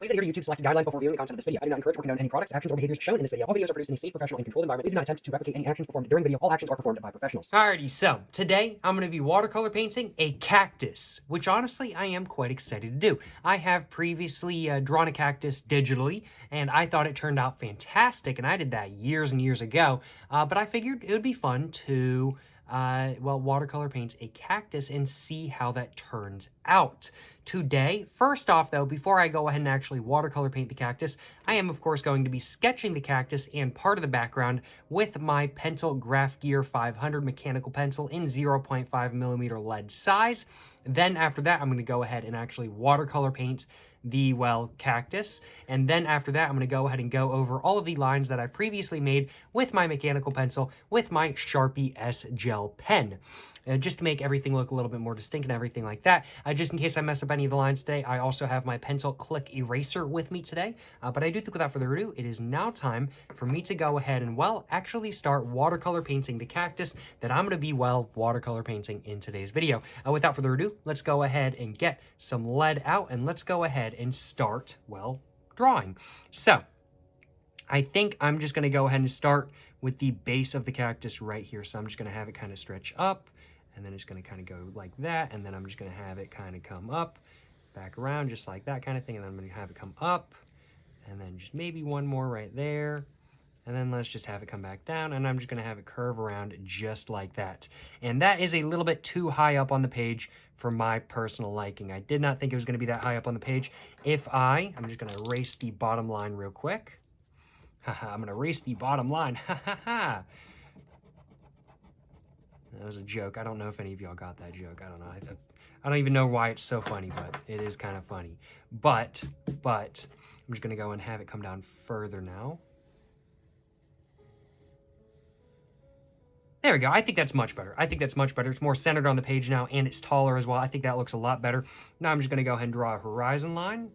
Please adhere to YouTube's selected guidelines before viewing the content of this video. I do not encourage or condone any products, actions, or behaviors shown in this video. All videos are produced in a safe, professional, and controlled environment. Please do not attempt to replicate any actions performed during the video. All actions are performed by professionals. Alrighty, so today I'm going to be watercolor painting a cactus, which honestly I am quite excited to do. I have previously drawn a cactus digitally, and I thought it turned out fantastic, and I did that years and years ago, but I figured it would be fun to watercolor paint a cactus and see how that turns out. Today, first off though, before I go ahead and actually watercolor paint the cactus, I am of course going to be sketching the cactus and part of the background with my Pentel Graph Gear 500 mechanical pencil in 0.5mm lead size. Then after that, I'm going to go ahead and actually watercolor paint the, cactus. And then after that, I'm going to go ahead and go over all of the lines that I previously made with my mechanical pencil with my Sharpie S Gel pen. Just to make everything look a little bit more distinct and everything like that. Just in case I mess up any of the lines today, I also have my pencil click eraser with me today. But I do think without further ado, it is now time for me to go ahead and, actually start watercolor painting the cactus that I'm going to be, watercolor painting in today's video. Without further ado, let's go ahead and get some lead out and let's go ahead and start, drawing. So, I think I'm just going to go ahead and start with the base of the cactus right here. So I'm just going to have it kind of stretch up, and then it's going to kind of go like that, and then I'm just going to have it kind of come up, back around, just like that kind of thing, and then I'm going to have it come up, and then just maybe one more right there, and then let's just have it come back down, and I'm just going to have it curve around just like that. And that is a little bit too high up on the page for my personal liking. I did not think it was going to be that high up on the page. I'm just going to erase the bottom line real quick. I'm going to erase the bottom line. That was a joke. I don't know if any of y'all got that joke. I don't know. I don't even know why it's so funny, but it is kind of funny. But I'm just going to go and have it come down further now. There we go. I think that's much better. It's more centered on the page now, and it's taller as well. I think that looks a lot better. Now I'm just going to go ahead and draw a horizon line.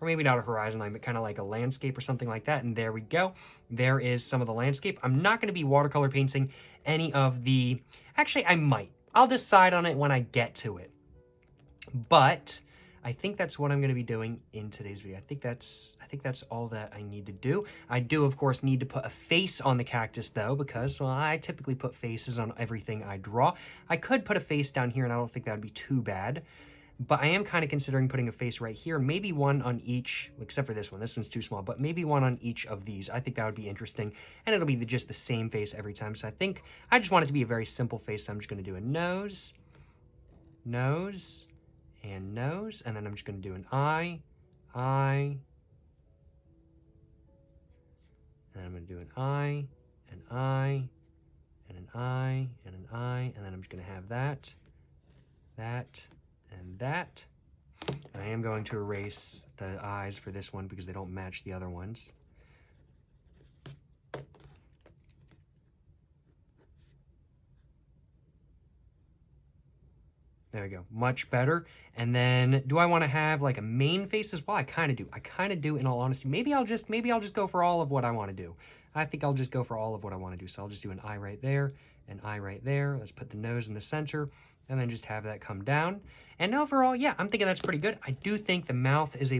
Or maybe not a horizon line, but kind of like a landscape or something like that. And there we go. There is some of the landscape. I'm not going to be watercolor painting any of the... Actually, I might. I'll decide on it when I get to it. But I think that's what I'm going to be doing in today's video. I think that's all that I need to do. I do, of course, need to put a face on the cactus, though, because, I typically put faces on everything I draw. I could put a face down here, and I don't think that would be too bad. But I am kind of considering putting a face right here, maybe one on each, except for this one. This one's too small, but maybe one on each of these. I think that would be interesting, and it'll be just the same face every time. So I think I just want it to be a very simple face. So I'm just going to do a nose, nose, and nose, and then I'm just going to do an eye, and then I'm going to do an eye, an eye, and an eye, and an eye, and then I'm just going to have that, and that. And I am going to erase the eyes for this one because they don't match the other ones. There we go. Much better. And then do I want to have like a main face as well? I kind of do in all honesty. Maybe I'll just go for all of what I want to do. I think I'll just go for all of what I want to do. So I'll just do an eye right there, an eye right there. Let's put the nose in the center and then just have that come down. And overall, yeah, I'm thinking that's pretty good. I do think the mouth is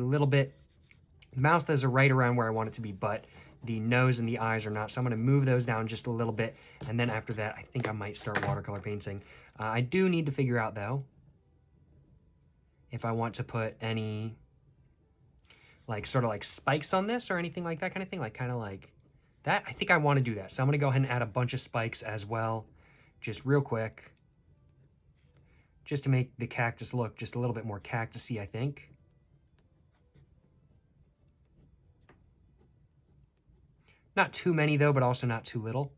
right around where I want it to be, but the nose and the eyes are not. So I'm going to move those down just a little bit. And then after that, I think I might start watercolor painting. I do need to figure out, though, if I want to put any, sort of like spikes on this or anything like that kind of thing, kind of like that. I think I want to do that. So I'm going to go ahead and add a bunch of spikes as well, just real quick, just to make the cactus look just a little bit more cactusy, I think. Not too many, though, but also not too little.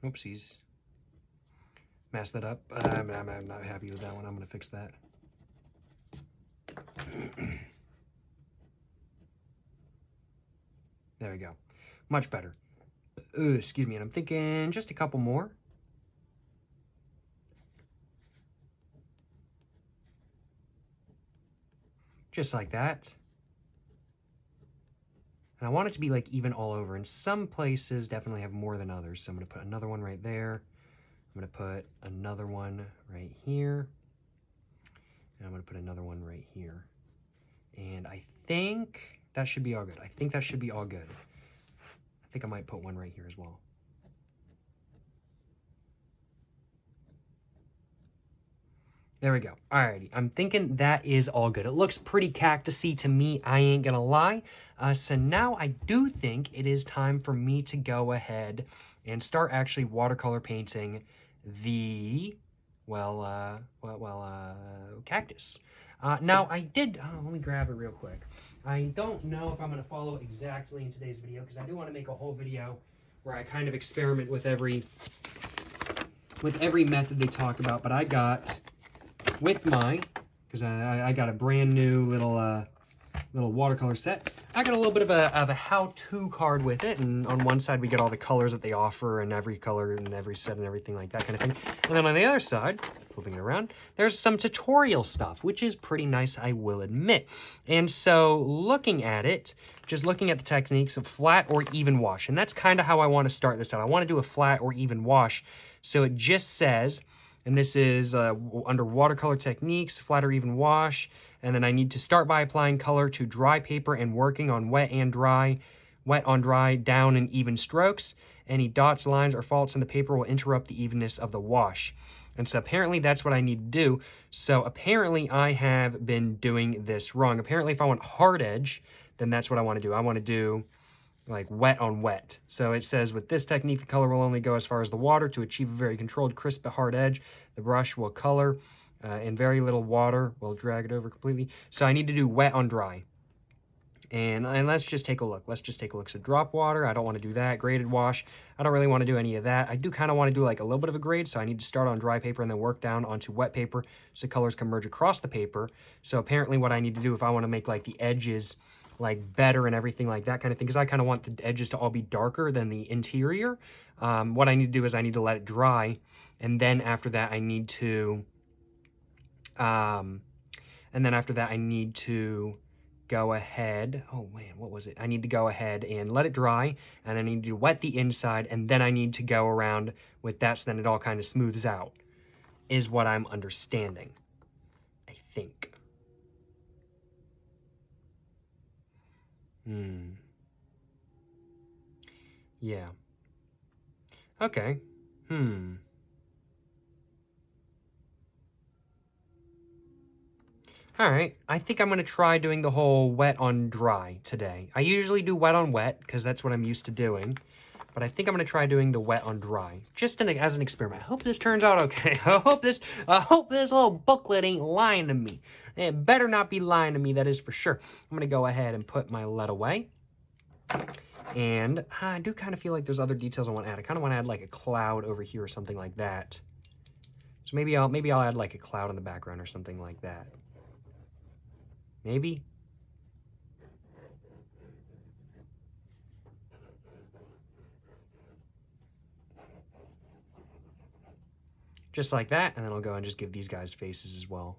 Oopsies. Messed that up. I'm not happy with that one. I'm going to fix that. There we go. Much better. Ooh, excuse me, and I'm thinking just a couple more. Just like that. And I want it to be like even all over. And some places definitely have more than others. So I'm going to put another one right there. I'm going to put another one right here. And I'm going to put another one right here. And I think that should be all good. I think that should be all good. I think I might put one right here as well. There we go. Alrighty, I'm thinking that is all good. It looks pretty cactusy to me, I ain't gonna lie. So now I do think it is time for me to go ahead and start actually watercolor painting the, cactus. Now I did, let me grab it real quick. I don't know if I'm gonna follow exactly in today's video because I do want to make a whole video where I kind of experiment with every method they talk about, but I got with my, because I got a brand new little watercolor set. I got a little bit of a how-to card with it, and on one side we get all the colors that they offer and every color and every set and everything like that kind of thing. And then on the other side, flipping it around, there's some tutorial stuff, which is pretty nice, I will admit. And so looking at it, just looking at the techniques of flat or even wash, and that's kind of how I want to start this out. I want to do a flat or even wash. So it just says, and this is under watercolor techniques, flat or even wash. And then I need to start by applying color to dry paper and working on wet on dry, down and even strokes. Any dots, lines, or faults in the paper will interrupt the evenness of the wash. And so apparently that's what I need to do. So apparently I have been doing this wrong. Apparently if I want hard edge, then that's what I want to do. I want to do like wet on wet. So it says with this technique, the color will only go as far as the water to achieve a very controlled, crisp, hard edge. The brush will color in very little water. We'll drag it over completely. So I need to do wet on dry. And let's just take a look. Let's just take a look. So drop water, I don't want to do that. Graded wash, I don't really want to do any of that. I do kind of want to do like a little bit of a grade, so I need to start on dry paper and then work down onto wet paper so colors can merge across the paper. So apparently what I need to do if I want to make like the edges like better and everything like that kind of thing, because I kind of want the edges to all be darker than the interior. What I need to do is I need to let it dry, and then after that I need to go ahead, oh man, what was it? I need to go ahead and let it dry, and then I need to wet the inside, and then I need to go around with that so then it all kind of smooths out, is what I'm understanding, I think. Yeah. Okay. All right, I think I'm going to try doing the whole wet on dry today. I usually do wet on wet because that's what I'm used to doing. But I think I'm going to try doing the wet on dry, just as an experiment. I hope this turns out okay. I hope this little booklet ain't lying to me. It better not be lying to me, that is for sure. I'm going to go ahead and put my lead away. And I do kind of feel like there's other details I want to add. I kind of want to add like a cloud over here or something like that. So maybe I'll add like a cloud in the background or something like that. Maybe. Just like that, and then I'll go and just give these guys faces as well.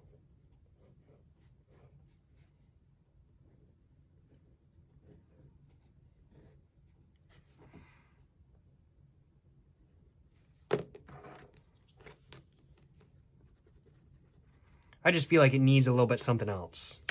I just feel like it needs a little bit something else.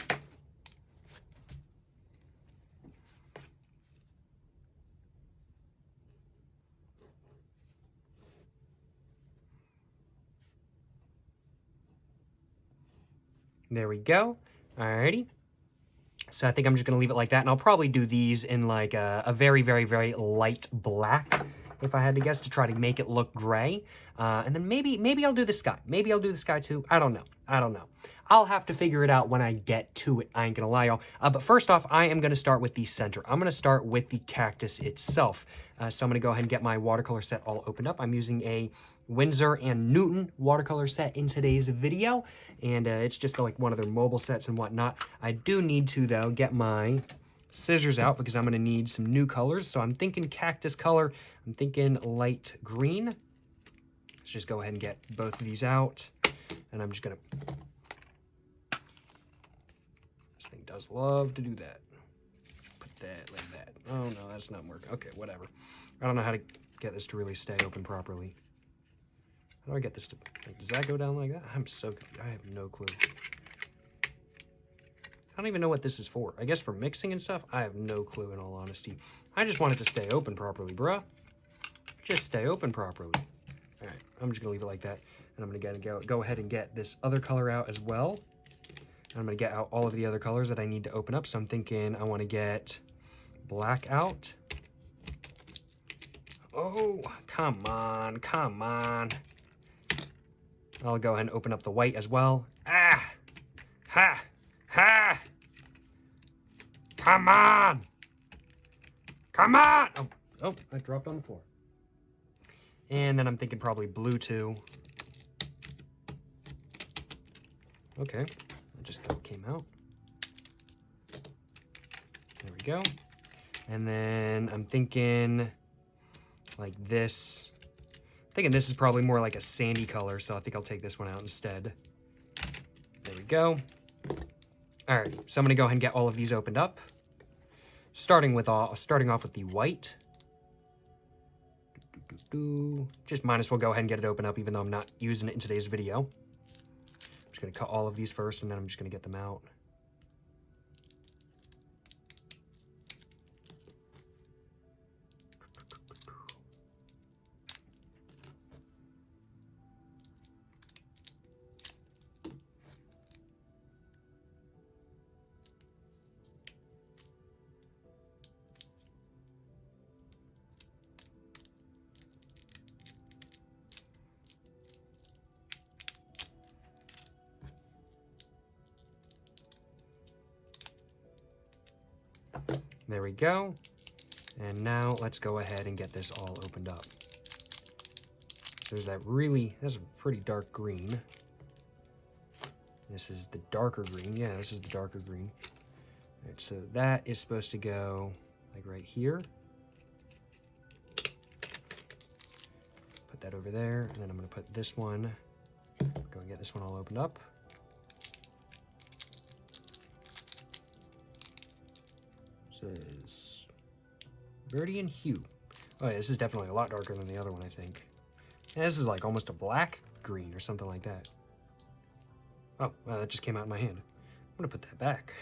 There we go. Alrighty. So I think I'm just going to leave it like that, and I'll probably do these in like a very, very, very light black, if I had to guess, to try to make it look gray. And then maybe I'll do the sky. Maybe I'll do the sky too. I don't know. I'll have to figure it out when I get to it. I ain't going to lie, y'all. But first off, I am going to start with the center. I'm going to start with the cactus itself. So I'm going to go ahead and get my watercolor set all opened up. I'm using a Winsor & Newton watercolor set in today's video, and it's just like one of their mobile sets and whatnot. I do need to, though, get my scissors out because I'm going to need some new colors. So I'm thinking cactus color. I'm thinking light green. Let's just go ahead and get both of these out. And I'm just going to... This thing does love to do that. Put that like that. Oh, no, that's not working. Okay, whatever. I don't know how to get this to really stay open properly. How do I get this to... Like, does that go down like that? I'm so... I have no clue. I don't even know what this is for. I guess for mixing and stuff? I have no clue, in all honesty. I just want it to stay open properly, bruh. Just stay open properly. All right, I'm just going to leave it like that. And I'm going to go ahead and get this other color out as well. I'm going to get out all of the other colors that I need to open up. So I'm thinking I want to get black out. Oh, come on, come on. I'll go ahead and open up the white as well. Ah! Ha! Ha! Come on! Come on! Oh, I dropped on the floor. And then I'm thinking probably blue too. Okay, that just came out. There we go. And then I'm thinking like this. I'm thinking this is probably more like a sandy color, so I think I'll take this one out instead. There we go. All right, so I'm gonna go ahead and get all of these opened up. Starting off with the white. Just might as well go ahead and get it open up, even though I'm not using it in today's video. I'm just gonna cut all of these first, and then I'm just gonna get them out. There we go. And now let's go ahead and get this all opened up. There's that's a pretty dark green. This is the darker green. Yeah, this is the darker green. All right, so that is supposed to go like right here. Put that over there, and then I'm gonna put this one, go and get this one all opened up. Is Verdian hue. Oh yeah, this is definitely a lot darker than the other one, I think. Yeah, this is like almost a black green or something like that. Oh, well, that just came out in my hand. I'm gonna put that back.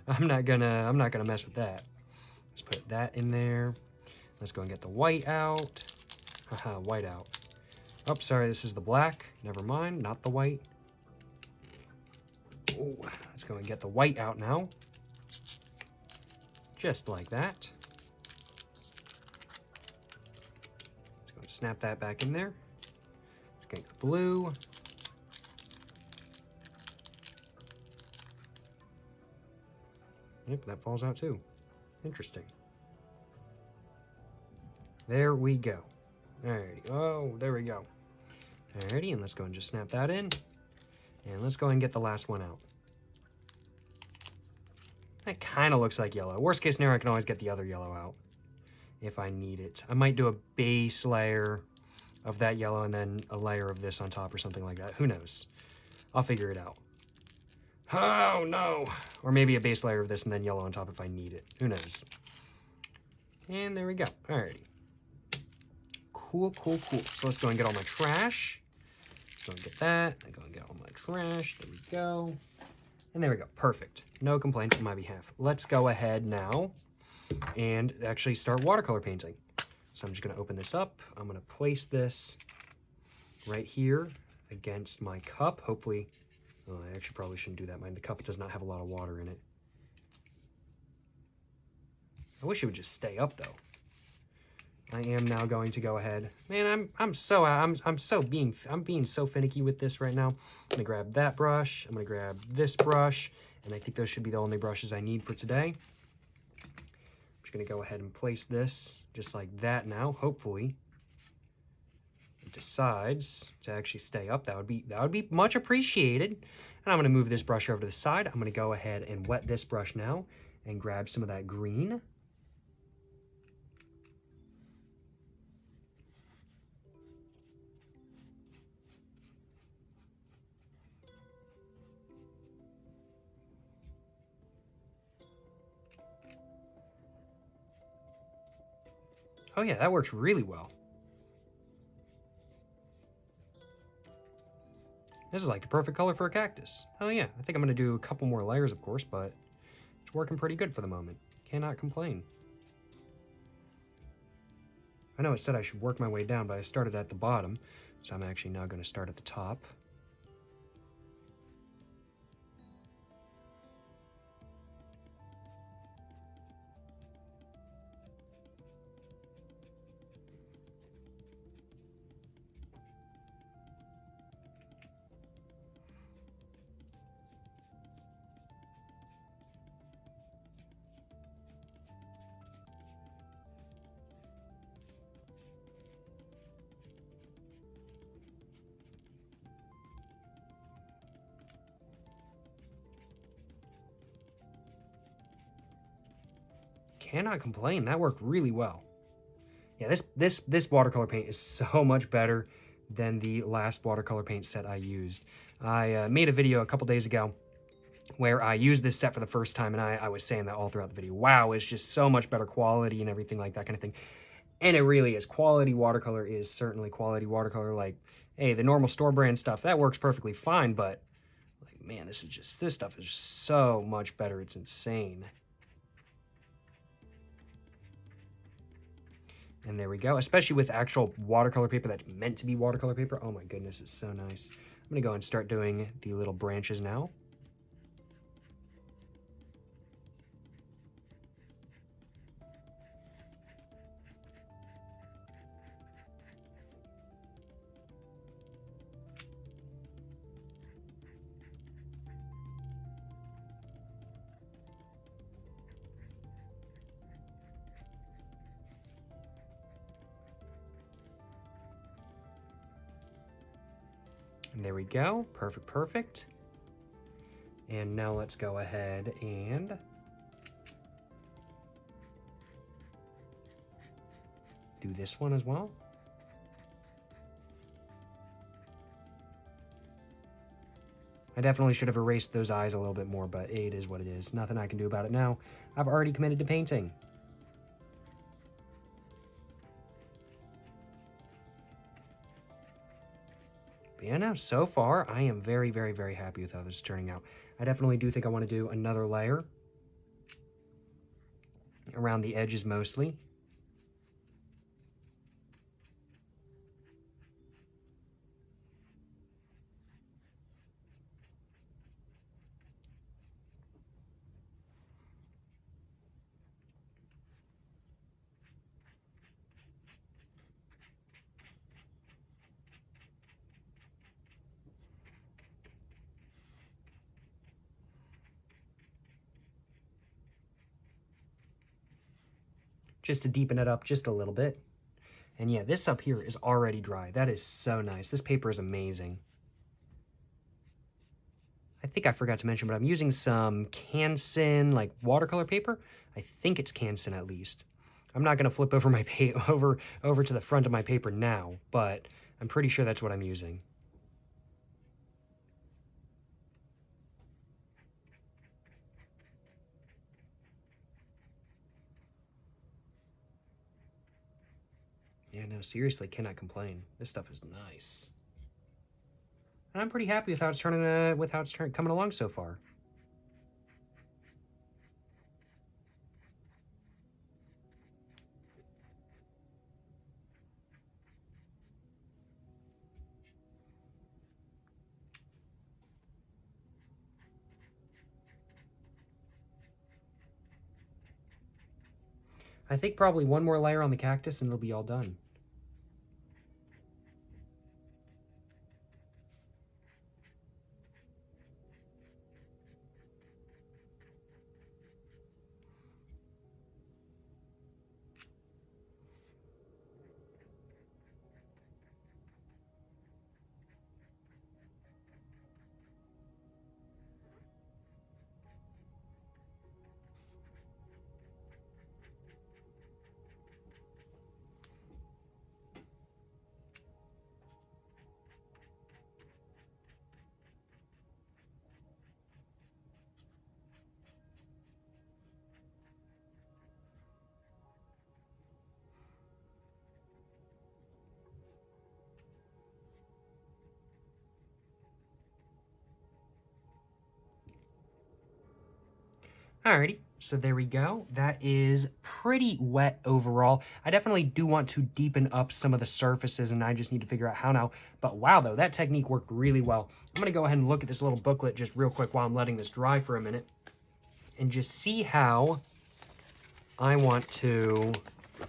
I'm not gonna mess with that. Let's put that in there. Let's go and get the white out. Haha, white out. Oh, sorry, this is the black. Never mind, not the white. Oh, let's go and get the white out now. Just like that. Just going to snap that back in there. Let's get the blue. Yep, that falls out too. Interesting. There we go. Alrighty. Oh, there we go. Alrighty, and let's go and just snap that in. And let's go and get the last one out. That kind of looks like yellow. Worst case scenario, I can always get the other yellow out if I need it. I might do a base layer of that yellow and then a layer of this on top or something like that. Who knows? I'll figure it out. Oh, no. Or maybe a base layer of this and then yellow on top if I need it. Who knows? And there we go. Alrighty. Cool, cool, cool. So let's go and get all my trash. Let's go and get that. I go and get all my trash. There we go. And there we go. Perfect. No complaints on my behalf. Let's go ahead now and actually start watercolor painting. So I'm just going to open this up. I'm going to place this right here against my cup. Hopefully, oh, I actually probably shouldn't do that. The cup does not have a lot of water in it. I wish it would just stay up though. I am now going to go ahead. Man, I'm being so finicky with this right now. I'm gonna grab that brush. I'm gonna grab this brush, and I think those should be the only brushes I need for today. I'm just gonna go ahead and place this just like that now. Hopefully, it decides to actually stay up. That would be much appreciated. And I'm gonna move this brush over to the side. I'm gonna go ahead and wet this brush now, and grab some of that green. Oh yeah, that works really well. This is like the perfect color for a cactus. Oh yeah, I think I'm gonna do a couple more layers, of course, but it's working pretty good for the moment. Cannot complain. I know it said I should work my way down, but I started at the bottom, so I'm actually now gonna start at the top. Cannot complain. That worked really well. Yeah, this watercolor paint is so much better than the last watercolor paint set I used. I made a video a couple days ago where I used this set for the first time, and I was saying that all throughout the video. Wow, it's just so much better quality and everything like that kind of thing. And it really is. Quality watercolor is certainly quality watercolor. Like, hey, the normal store brand stuff, that works perfectly fine, but like, man, this stuff is just so much better. It's insane. And there we go, especially with actual watercolor paper that's meant to be watercolor paper. Oh my goodness, it's so nice. I'm gonna go and start doing the little branches now. And there we go, perfect, perfect. And now let's go ahead and do this one as well. I definitely should have erased those eyes a little bit more, but it is what it is. Nothing I can do about it now. I've already committed to painting. But yeah, no, so far, I am very, very, very happy with how this is turning out. I definitely do think I want to do another layer around the edges mostly. Just to deepen it up just a little bit. And yeah, this up here is already dry. That is so nice. This paper is amazing. I think I forgot to mention, but I'm using some Canson, like watercolor paper. I think it's Canson at least. I'm not gonna flip over my over to the front of my paper now, but I'm pretty sure that's what I'm using. Yeah, no, seriously, cannot complain. This stuff is nice. And I'm pretty happy with how it's coming along so far. I think probably one more layer on the cactus and it'll be all done. Alrighty, so there we go. That is pretty wet overall. I definitely do want to deepen up some of the surfaces, and I just need to figure out how now. But wow, though, that technique worked really well. I'm going to go ahead and look at this little booklet just real quick while I'm letting this dry for a minute, and just see how I want to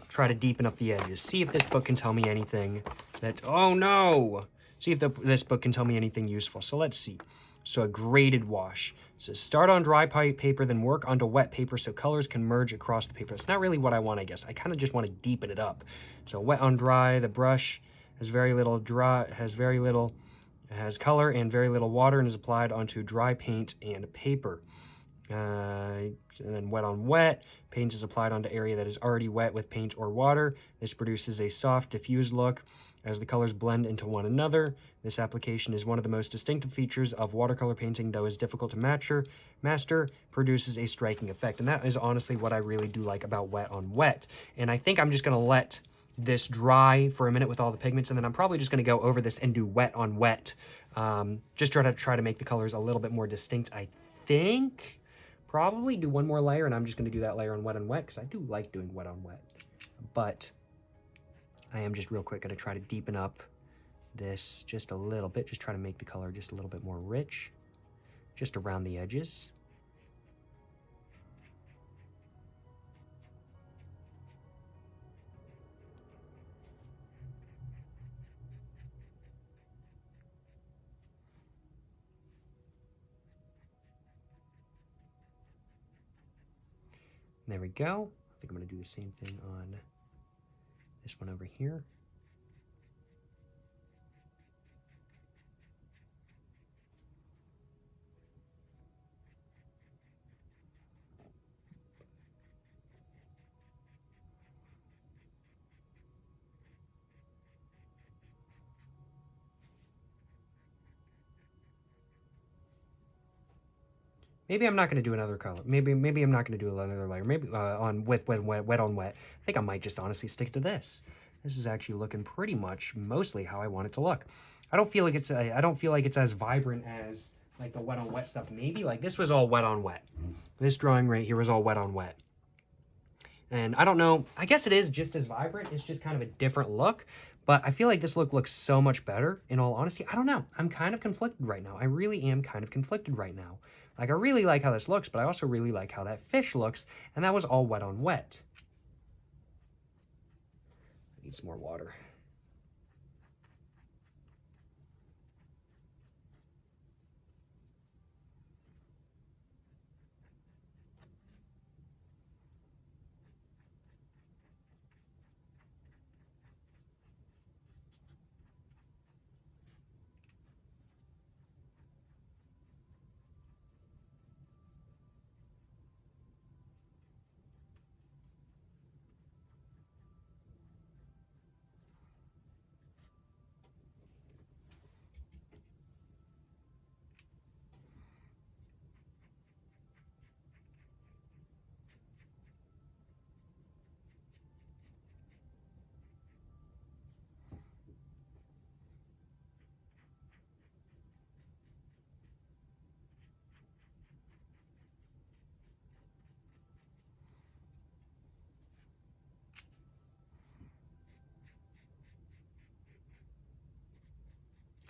try to deepen up the edges. See if this book can tell me anything that... Oh, no! See if this book can tell me anything useful. So let's see. So a graded wash. So start on dry paper, then work onto wet paper so colors can merge across the paper. It's not really what I want, I guess. I kind of just want to deepen it up. So wet on dry, the brush has very little has color and very little water and is applied onto dry paint and paper. And then wet on wet, paint is applied onto area that is already wet with paint or water. This produces a soft, diffused look as the colors blend into one another. This application is one of the most distinctive features of watercolor painting, though is difficult to master, produces a striking effect. And that is honestly what I really do like about wet on wet. And I think I'm just going to let this dry for a minute with all the pigments, and then I'm probably just going to go over this and do wet on wet. Just try to make the colors a little bit more distinct, I think. Probably do one more layer, and I'm just going to do that layer on wet because I do like doing wet on wet. But I am just real quick going to try to deepen up this just a little bit, just try to make the color just a little bit more rich, just around the edges. There we go. I think I'm going to do the same thing on this one over here. Maybe I'm not going to do another color. Maybe I'm not going to do another layer. Maybe on wet on wet. I think I might just honestly stick to this. This is actually looking pretty much mostly how I want it to look. I don't feel like it's as vibrant as like the wet on wet stuff. Maybe like this was all wet on wet. This drawing right here was all wet on wet. And I don't know, I guess it is just as vibrant. It's just kind of a different look. But I feel like this look looks so much better, in all honesty. I don't know. I'm kind of conflicted right now. I really am kind of conflicted right now. Like, I really like how this looks, but I also really like how that fish looks, and that was all wet on wet. I need some more water.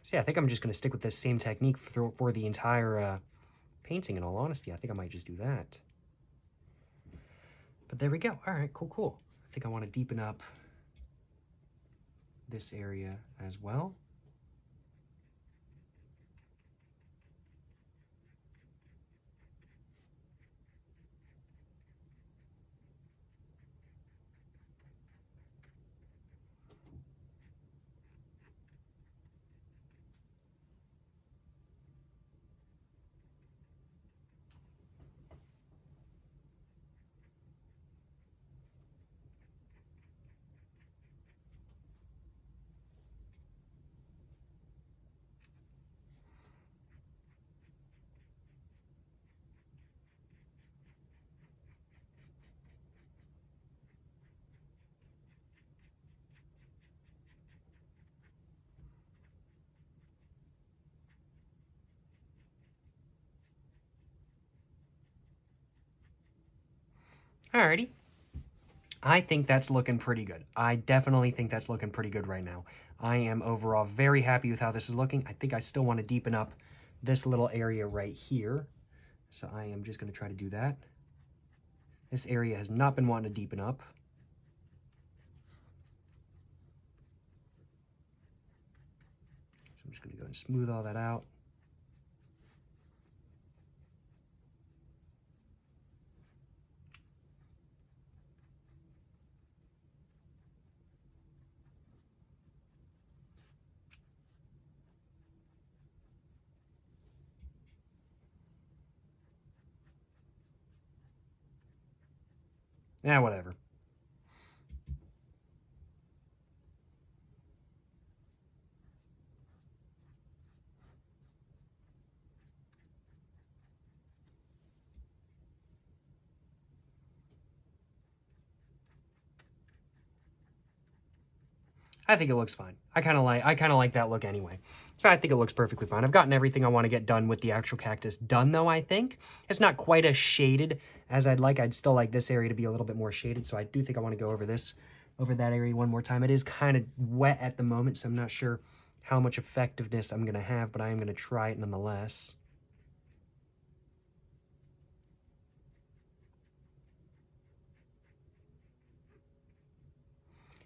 So yeah, I think I'm just going to stick with this same technique for the entire painting, in all honesty. I think I might just do that. But there we go. All right, cool. I think I want to deepen up this area as well. Alrighty. I think that's looking pretty good. I definitely think that's looking pretty good right now. I am overall very happy with how this is looking. I think I still want to deepen up this little area right here. So I am just going to try to do that. This area has not been wanting to deepen up. So I'm just going to go and smooth all that out. Yeah, whatever. I think it looks fine. I kind of like that look anyway. So I think it looks perfectly fine. I've gotten everything I want to get done with the actual cactus done though, I think. It's not quite as shaded as I'd like. I'd still like this area to be a little bit more shaded, so I do think I want to go over that area one more time. It is kind of wet at the moment, so I'm not sure how much effectiveness I'm going to have, but I am going to try it nonetheless.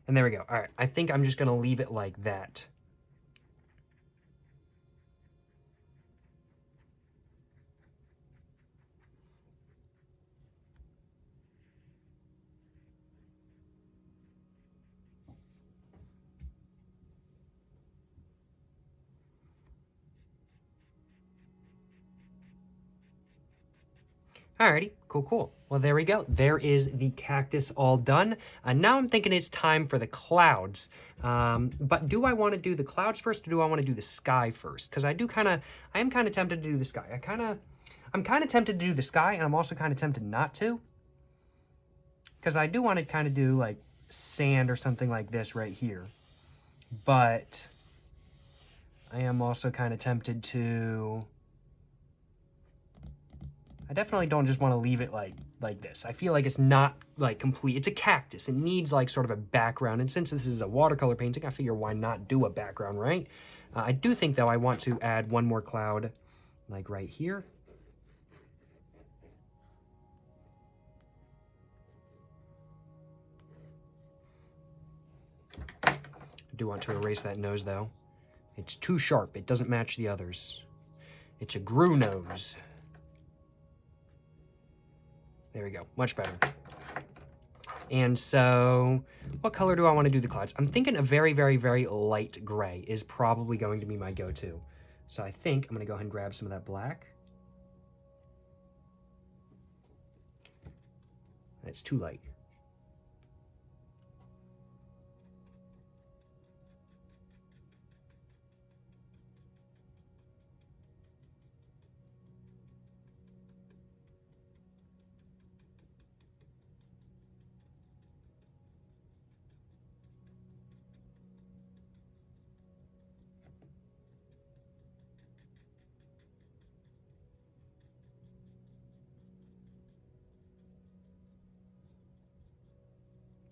And there we go. All right, I think I'm just going to leave it like that. Alrighty, cool. Well, there we go. There is the cactus all done. Now I'm thinking it's time for the clouds. But do I want to do the clouds first, or do I want to do the sky first? Because I am kind of tempted to do the sky. I'm kind of tempted to do the sky, and I'm also kind of tempted not to. Because I do want to kind of do like sand or something like this right here. But I am also kind of tempted to... I definitely don't just want to leave it like this. I feel like it's not like complete. It's a cactus. It needs like sort of a background. And since this is a watercolor painting, I figure why not do a background, right? I do think though I want to add one more cloud like right here. I do want to erase that nose though. It's too sharp. It doesn't match the others. It's a grue nose. There we go, much better. And so, what color do I want to do the clouds? I'm thinking a very light gray is probably going to be my go-to. So I think I'm going to go ahead and grab some of that black. And it's too light.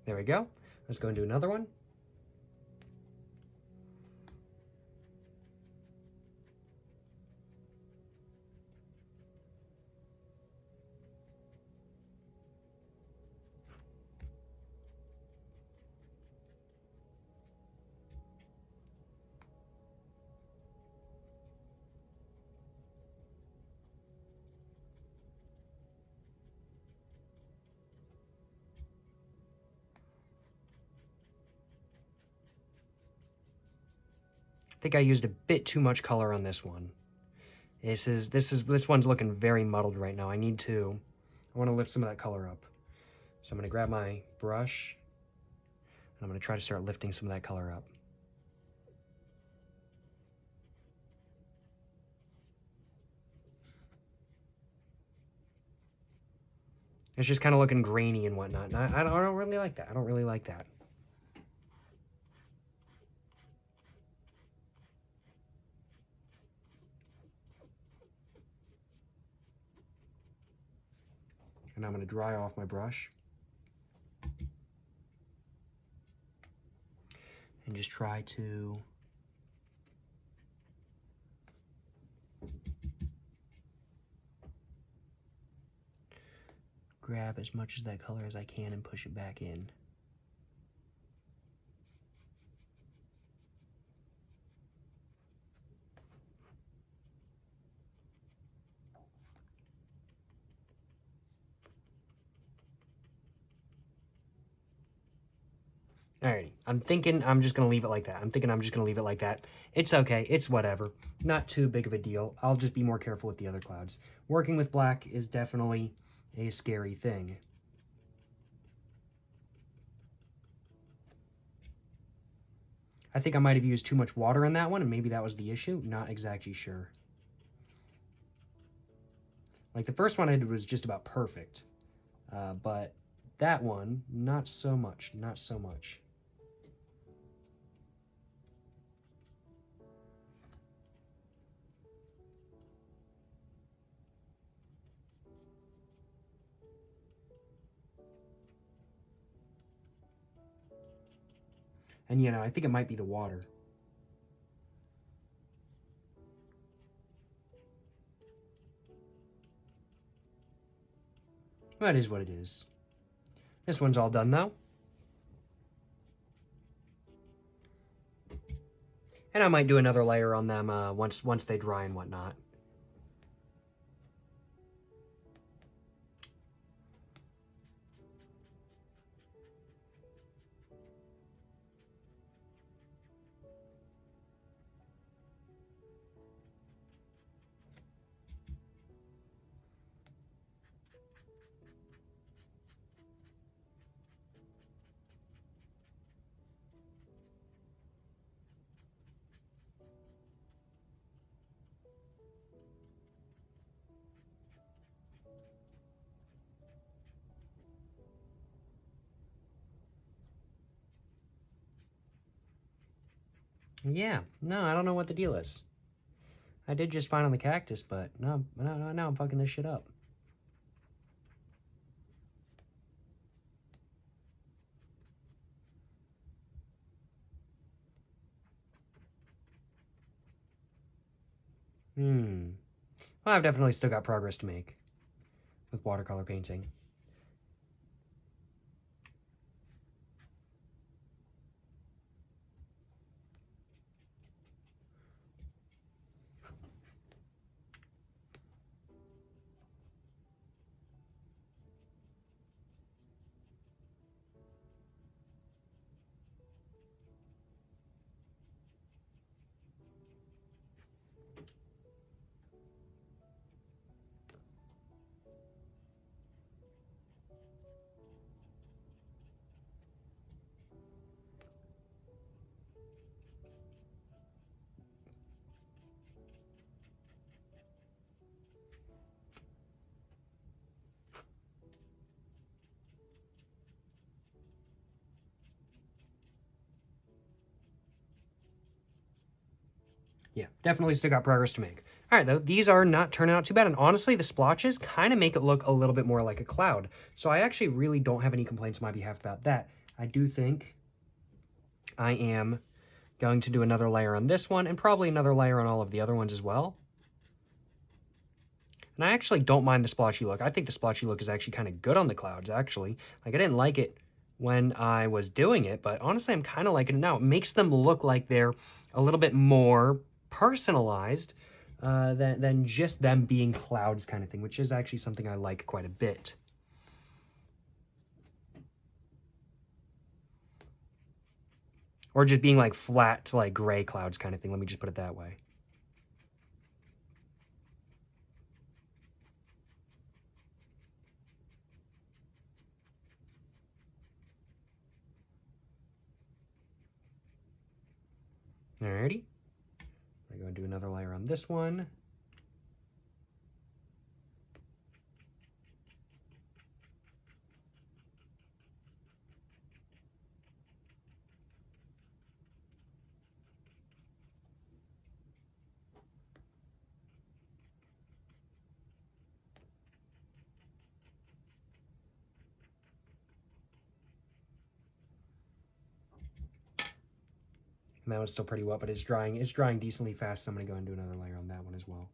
There we go. Let's go and do another one. I think I used a bit too much color on this one. This one's looking very muddled right now. I want to lift some of that color up. So I'm going to grab my brush, and I'm going to try to start lifting some of that color up. It's just kind of looking grainy and whatnot. And I don't really like that. I don't really like that. And I'm going to dry off my brush. and just try to grab as much of that color as I can and push it back in. Alrighty, I'm thinking I'm just going to leave it like that. It's okay, it's whatever. Not too big of a deal. I'll just be more careful with the other clouds. Working with black is definitely a scary thing. I think I might have used too much water in that one, and maybe that was the issue. Not exactly sure. Like, the first one I did was just about perfect. But that one, not so much. And, you know, I think it might be the water. That is what it is. This one's all done, though. And I might do another layer on them once they dry and whatnot. Yeah, no, I don't know what the deal is. I did just fine on the cactus, but now I'm fucking this shit up. Well, I've definitely still got progress to make with watercolor painting. Yeah, definitely still got progress to make. All right, though, these are not turning out too bad. And honestly, the splotches kind of make it look a little bit more like a cloud. So I actually really don't have any complaints on my behalf about that. I do think I am going to do another layer on this one and probably another layer on all of the other ones as well. And I actually don't mind the splotchy look. I think the splotchy look is actually kind of good on the clouds, actually. Like, I didn't like it when I was doing it, but honestly, I'm kind of liking it now. It makes them look like they're a little bit more personalized than just them being clouds kind of thing, which is actually something I like quite a bit. Or just being like flat to like gray clouds kind of thing. Let me just put it that way. Alrighty. I'm going to do another layer on this one. And that one's still pretty wet, but it's drying. It's drying decently fast, so I'm going to go and do another layer on that one as well.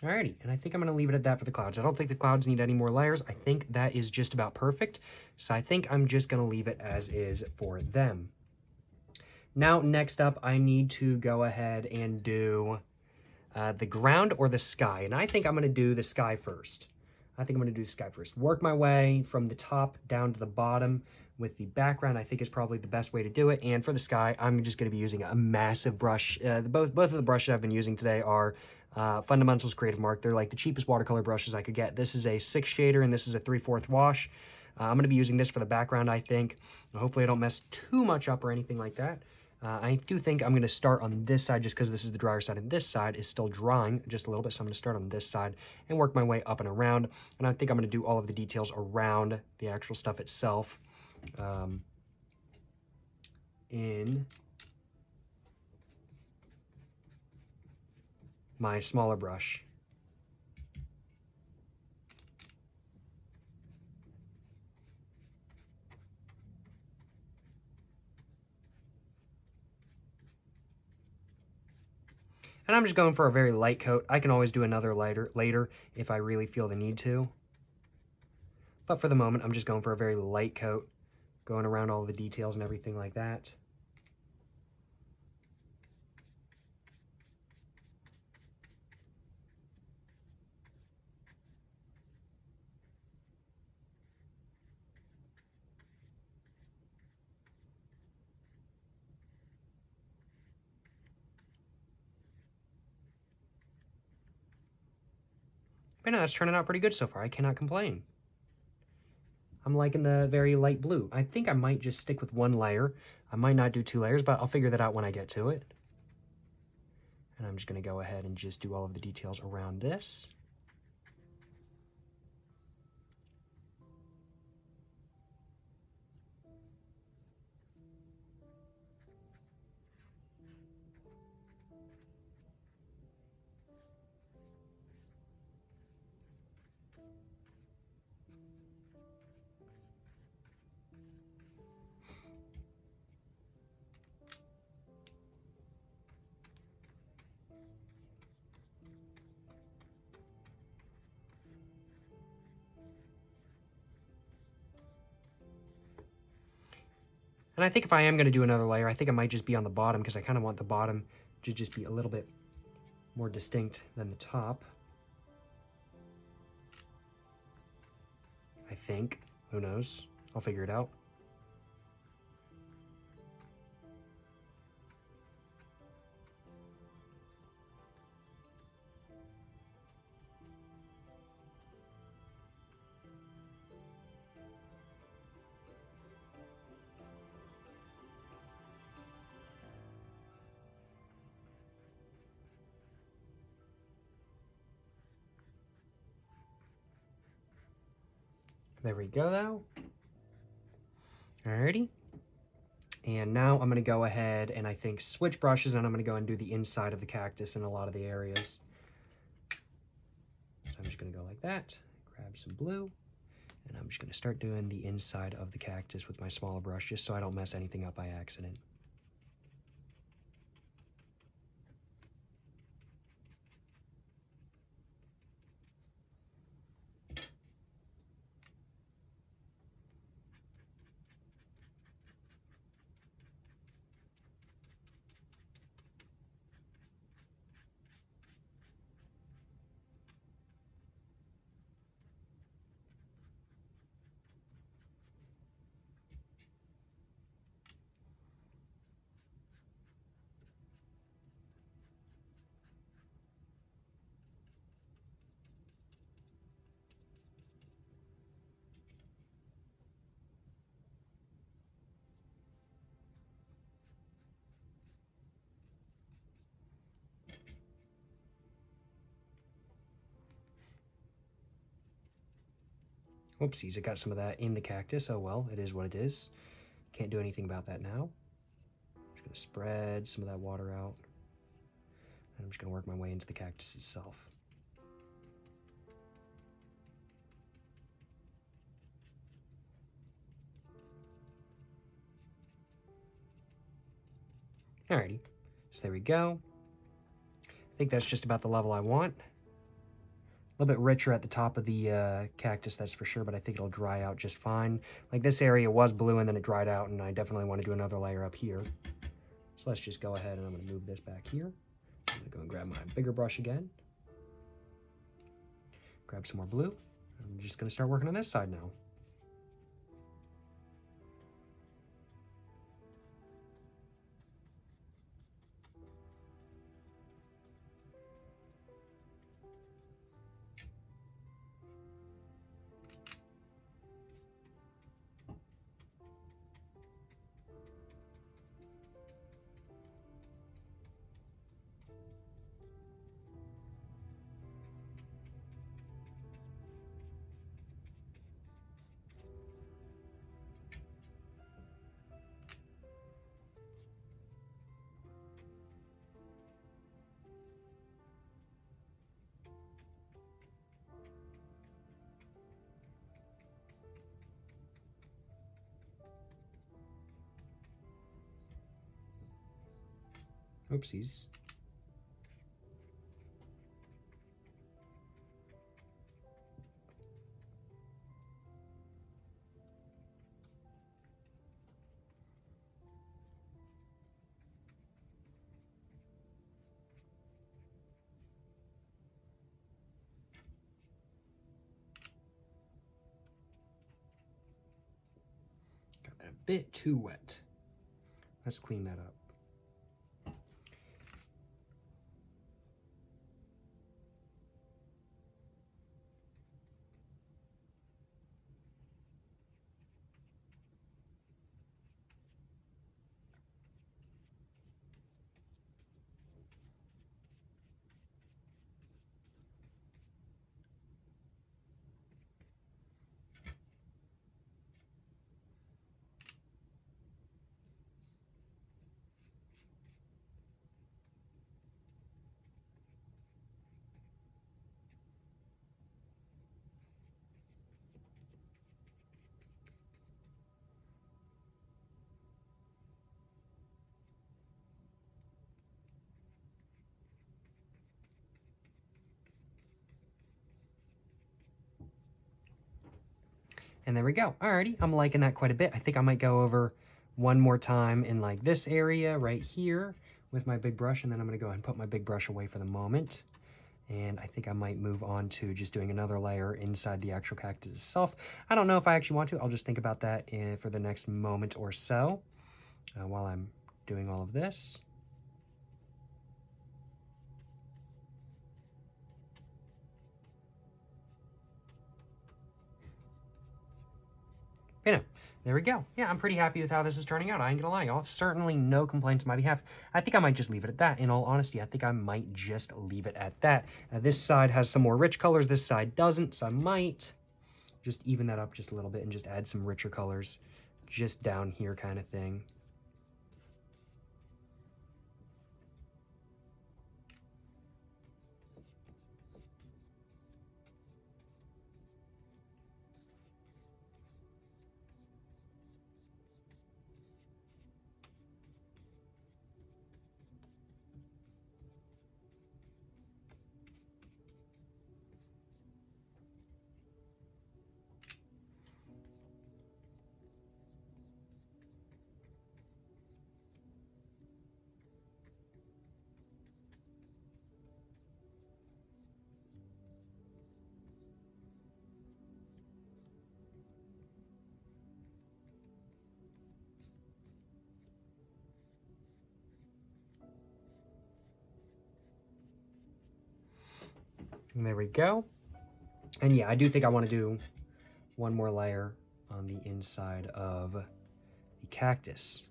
Alrighty, and I think I'm going to leave it at that for the clouds. I don't think the clouds need any more layers. I think that is just about perfect. So I think I'm just going to leave it as is for them. Now, next up, I need to go ahead and do the ground or the sky. And I think I'm going to do the sky first. Work my way from the top down to the bottom with the background. I think is probably the best way to do it. And for the sky, I'm just going to be using a massive brush. Both of the brushes I've been using today are Fundamentals Creative Mark. They're like the cheapest watercolor brushes I could get. This is a 6 shader and this is a 3/4 wash. I'm going to be using this for the background, I think. Hopefully I don't mess too much up or anything like that. I do think I'm going to start on this side just because this is the drier side, and this side is still drying just a little bit, so I'm going to start on this side and work my way up and around. And I think I'm going to do all of the details around the actual stuff itself in my smaller brush. And I'm just going for a very light coat. I can always do another later if I really feel the need to. But for the moment, I'm just going for a very light coat, going around all the details and everything like that. But no, it's turning out pretty good so far. I cannot complain. I'm liking the very light blue. I think I might just stick with one layer. I might not do 2 layers, but I'll figure that out when I get to it. And I'm just going to go ahead and just do all of the details around this. And I think if I am going to do another layer, I think I might just be on the bottom because I kind of want the bottom to just be a little bit more distinct than the top. I think. Who knows? I'll figure it out. There we go, though. Alrighty. And now I'm going to go ahead and I think switch brushes, and I'm going to go and do the inside of the cactus in a lot of the areas. So I'm just going to go like that, grab some blue, and I'm just going to start doing the inside of the cactus with my smaller brush just so I don't mess anything up by accident. Whoopsies, it got some of that in the cactus. Oh well, it is what it is. Can't do anything about that now. Just gonna spread some of that water out. And I'm just gonna work my way into the cactus itself. Alrighty, so there we go. I think that's just about the level I want. A little bit richer at the top of the cactus, that's for sure, but I think it'll dry out just fine. Like this area was blue and then it dried out, and I definitely want to do another layer up here. So let's just go ahead and I'm going to move this back here. I'm going to go and grab my bigger brush again. Grab some more blue. I'm just going to start working on this side now. Oopsies. Got that a bit too wet. Let's clean that up. And there we go. Alrighty, I'm liking that quite a bit. I think I might go over one more time in like this area right here with my big brush, and then I'm gonna go ahead and put my big brush away for the moment. And I think I might move on to just doing another layer inside the actual cactus itself. I don't know if I actually want to. I'll just think about that for the next moment or so while I'm doing all of this. You know, there we go. Yeah, I'm pretty happy with how this is turning out. I ain't gonna lie, y'all. Certainly no complaints on my behalf. I think I might just leave it at that. In all honesty, I think I might just leave it at that. This side has some more rich colors. This side doesn't, so I might just even that up just a little bit and just add some richer colors just down here kind of thing. And there we go. And yeah, I do think I want to do one more layer on the inside of the cactus.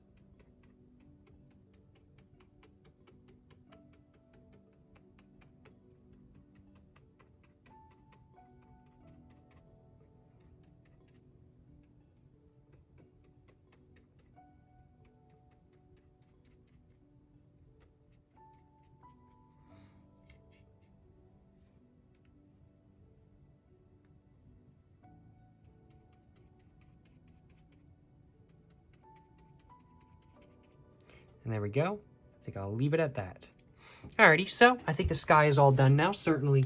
And there we go. I think I'll leave it at that. Alrighty, so I think the sky is all done now, certainly.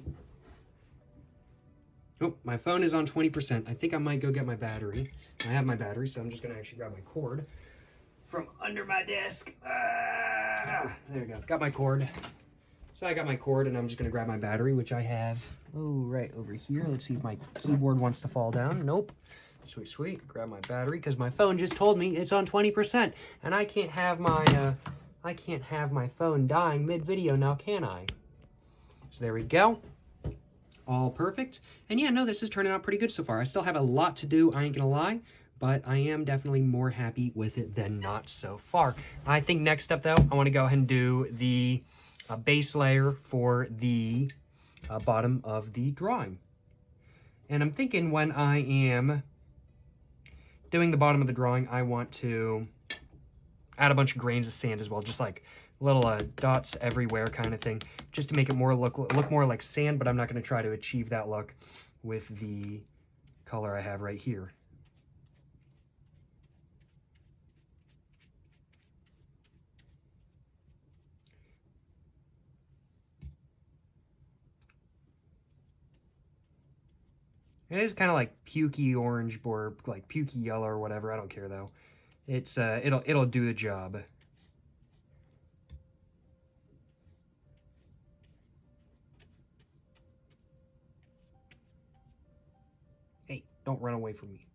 Oh, my phone is on 20%. I think I might go get my battery. I have my battery, so I'm just gonna actually grab my cord from under my desk. There we go, got my cord. So I got my cord and I'm just gonna grab my battery, which I have, right over here. Let's see if my keyboard wants to fall down. Nope. Sweet, sweet. Grab my battery because my phone just told me it's on 20%, and I can't have my phone dying mid-video now, can I? So there we go. All perfect. And yeah, no, this is turning out pretty good so far. I still have a lot to do, I ain't gonna lie, but I am definitely more happy with it than not so far. I think next up, though, I want to go ahead and do the base layer for the bottom of the drawing. And I'm thinking when I am doing the bottom of the drawing, I want to add a bunch of grains of sand as well, just like little dots everywhere kind of thing, just to make it more look more like sand, but I'm not going to try to achieve that look with the color I have right here. It is kind of like pukey orange or like pukey yellow or whatever. I don't care though. It's it'll do the job. Hey, don't run away from me.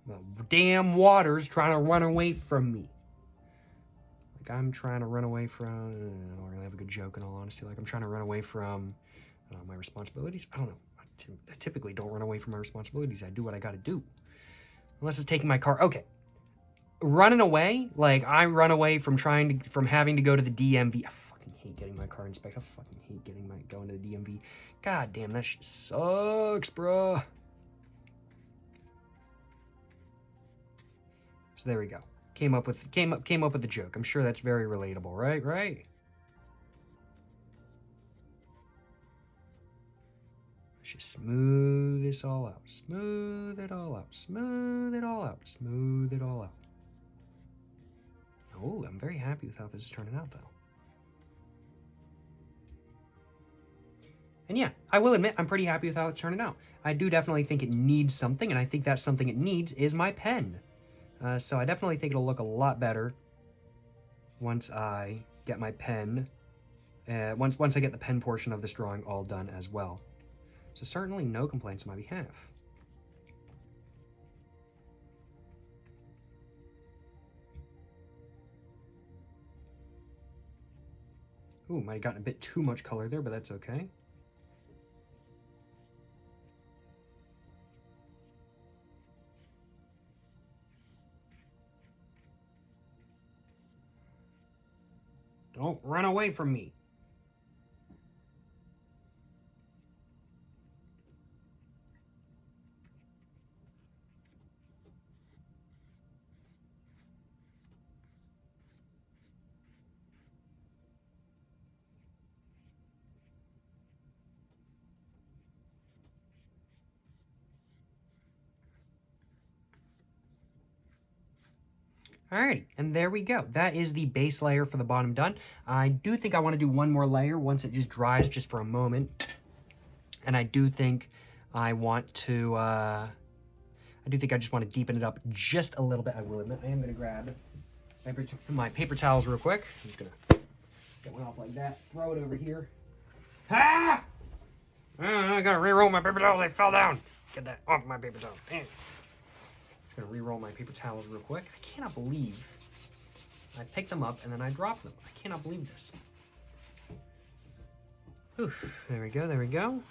The damn water's trying to run away from me. I'm trying to run away from, I don't really have a good joke in all honesty, like I'm trying to run away from my responsibilities. I don't know. I typically don't run away from my responsibilities. I do what I gotta do. Unless it's taking my car. Okay. Running away, like I run away from having to go to the DMV. I fucking hate getting my car inspected. I fucking hate going to the DMV. God damn, that shit sucks, bruh. So there we go. Came up with the joke. I'm sure that's very relatable, right? Right? Let's just smooth this all out. Smooth it all out. Smooth it all out. Smooth it all out. Oh, I'm very happy with how this is turning out, though. And yeah, I will admit, I'm pretty happy with how it's turning out. I do definitely think it needs something, and I think that something it needs is my pen. So I definitely think it'll look a lot better once I get my pen, once I get the pen portion of this drawing all done as well. So certainly no complaints on my behalf. Ooh, might have gotten a bit too much color there, but that's okay. Don't run away from me. Alrighty, and there we go. That is the base layer for the bottom done. I do think I want to do one more layer once it just dries just for a moment. And I do think I want to, I just want to deepen it up just a little bit. I will admit, I am going to grab my paper towels real quick. I'm just going to get one off like that, throw it over here. Ah! I got to re-roll my paper towels, they fell down. Get that off my paper towels. Damn. Gonna re-roll my paper towels real quick. I cannot believe I picked them up and then I dropped them. I cannot believe this. Whew. There we go, there we go.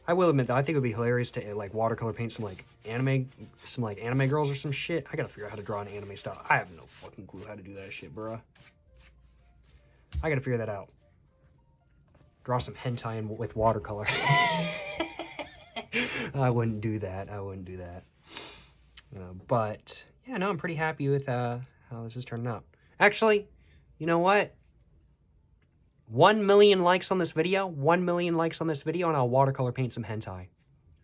I will admit though, I think it would be hilarious to like watercolor paint some anime girls or some shit. I gotta figure out how to draw an anime style. I have no fucking clue how to do that shit, bruh. I gotta figure that out. Draw some hentai with watercolor. I wouldn't do that. I wouldn't do that. But yeah, no, I'm pretty happy with how this is turning out. Actually, you know what? 1 million likes on this video, 1 million likes on this video, and I'll watercolor paint some hentai.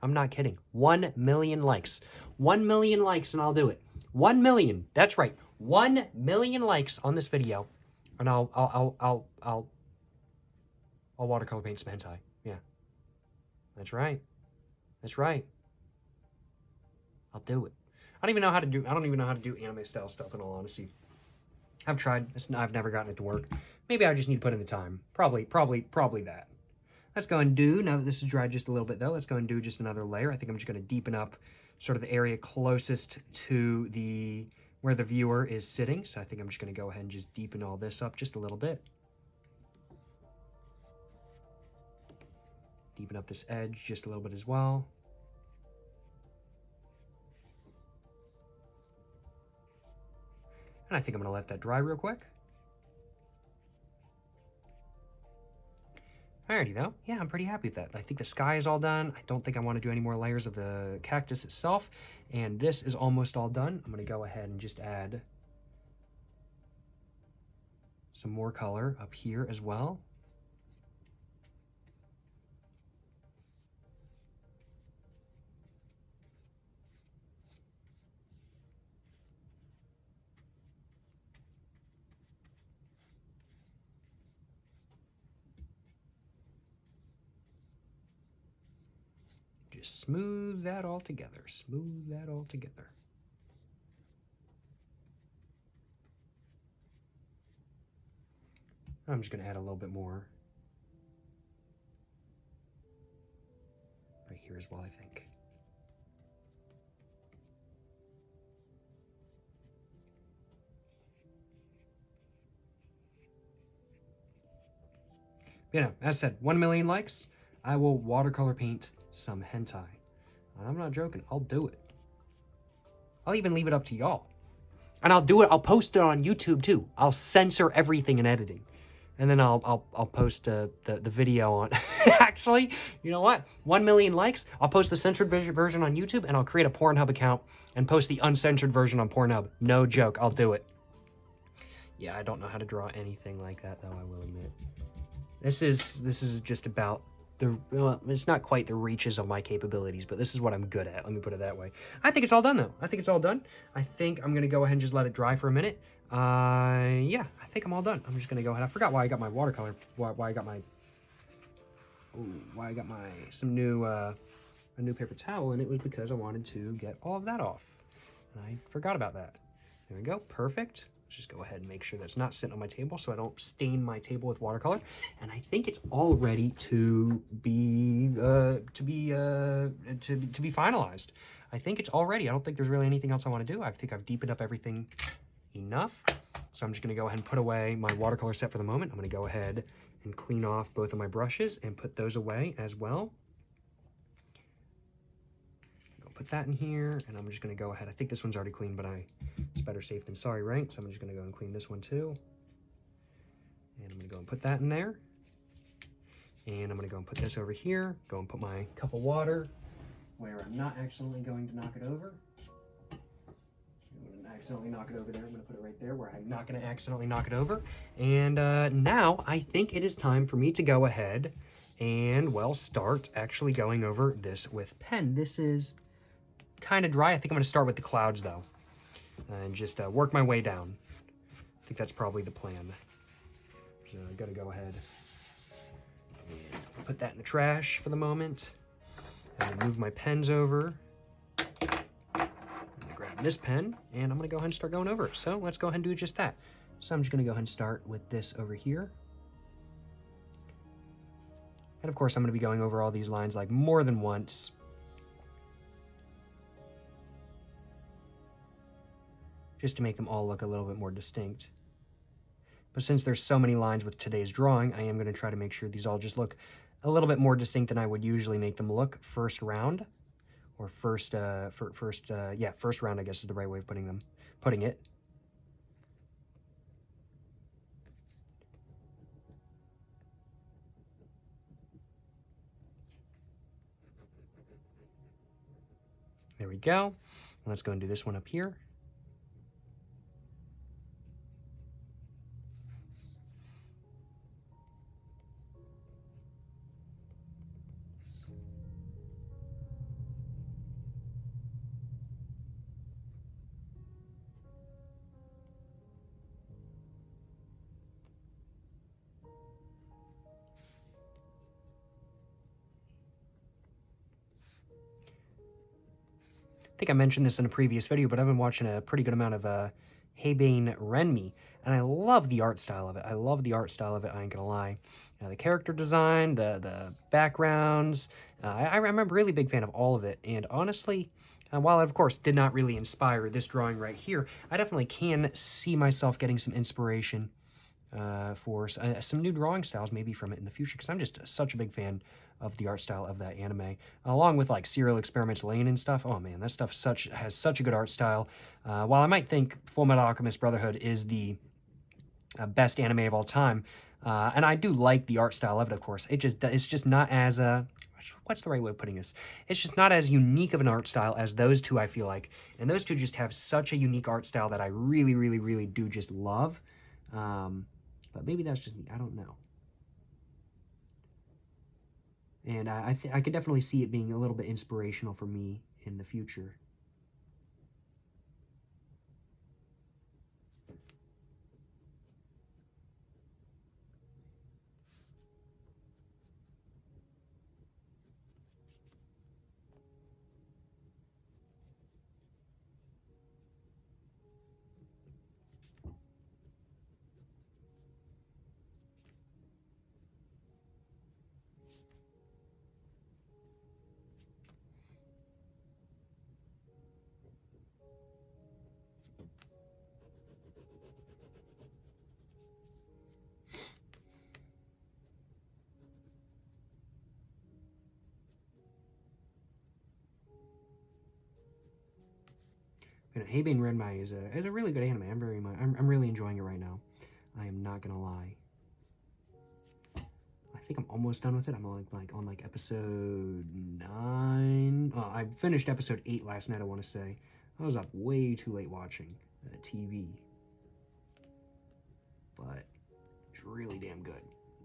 I'm not kidding. 1 million likes. 1 million likes and I'll do it. 1 million. That's right. 1 million likes on this video, and I'll watercolor paint some hentai. Yeah. That's right. That's right. I'll do it. I don't even know how to do anime style stuff, in all honesty. I've tried. I've never gotten it to work. Maybe I just need to put in the time. Probably that. Let's go and do, now that this is dried just a little bit though, let's go and do just another layer. I think I'm just going to deepen up sort of the area closest to where the viewer is sitting. So I think I'm just going to go ahead and just deepen all this up just a little bit. Deepen up this edge just a little bit as well. And I think I'm going to let that dry real quick. Alrighty though, yeah, I'm pretty happy with that. I think the sky is all done. I don't think I want to do any more layers of the cactus itself. And this is almost all done. I'm going to go ahead and just add some more color up here as well. Just smooth that all together. Smooth that all together. I'm just going to add a little bit more right here as well, I think. You know, as I said, 1 million likes, I will watercolor paint some hentai. I'm not joking. I'll do it. I'll even leave it up to y'all. And I'll do it. I'll post it on YouTube too. I'll censor everything in editing. And then I'll post the video on... Actually, you know what? 1 million likes. I'll post the censored version on YouTube, and I'll create a Pornhub account and post the uncensored version on Pornhub. No joke. I'll do it. Yeah, I don't know how to draw anything like that, though, I will admit. This is just about well, it's not quite the reaches of my capabilities, but this is what I'm good at. Let me put it that way. I think it's all done, though. I think it's all done. I think I'm going to go ahead and just let it dry for a minute. Yeah, I think I'm all done. I'm just going to go ahead. I forgot why I got my watercolor, why I got my a new paper towel, and it was because I wanted to get all of that off. And I forgot about that. There we go. Perfect. Let's just go ahead and make sure that's not sitting on my table so I don't stain my table with watercolor. And I think it's all ready to be finalized. I think it's all ready. I don't think there's really anything else I want to do. I think I've deepened up everything enough. So I'm just going to go ahead and put away my watercolor set for the moment. I'm going to go ahead and clean off both of my brushes and put those away as well. Put that in here, and I'm just going to go ahead. I think this one's already clean, but it's better safe than sorry, right? So I'm just going to go and clean this one too. And I'm going to go and put that in there. And I'm going to go and put this over here. Go and put my cup of water where I'm not accidentally going to knock it over. I'm going to accidentally knock it over there. I'm going to put it right there where I'm not going to accidentally knock it over. And now I think it is time for me to go ahead and, well, start actually going over this with pen. This is kind of dry. I think I'm going to start with the clouds though, and just work my way down. I think that's probably the plan. So I'm going to go ahead and put that in the trash for the moment, and move my pens over. I'm going to grab this pen, and I'm going to go ahead and start going over it. So let's go ahead and do just that. So I'm just going to go ahead and start with this over here. And of course I'm going to be going over all these lines like more than once. Just to make them all look a little bit more distinct. But since there's so many lines with today's drawing, I am going to try to make sure these all just look a little bit more distinct than I would usually make them look first round. Or first round, I guess is the right way of putting it. There we go. Let's go and do this one up here. think I mentioned this in a previous video, but I've been watching a pretty good amount of Heibane Renmi, and I love the art style of it. I love the art style of it, I ain't gonna lie. The character design, the backgrounds, I'm a really big fan of all of it, and honestly, while I, of course, did not really inspire this drawing right here, I definitely can see myself getting some inspiration for some new drawing styles maybe from it in the future, because I'm just such a big fan of the art style of that anime, along with like Serial Experiments Lane and stuff. Oh man, that stuff has such a good art style. While I might think Full Metal Alchemist Brotherhood is the best anime of all time, and I do like the art style of it, of course, it's just not as what's the right way of putting this? It's just not as unique of an art style as those two, I feel like. And those two just have such a unique art style that I really, really, really do just love. But maybe that's just me. I don't know. And I could definitely see it being a little bit inspirational for me in the future. You know, Heibane Renmai is a really good anime. I'm really enjoying it right now. I am not gonna lie. I think I'm almost done with it. I'm on like episode 9. I finished episode 8 last night, I want to say. I was up way too late watching TV. But it's really damn good.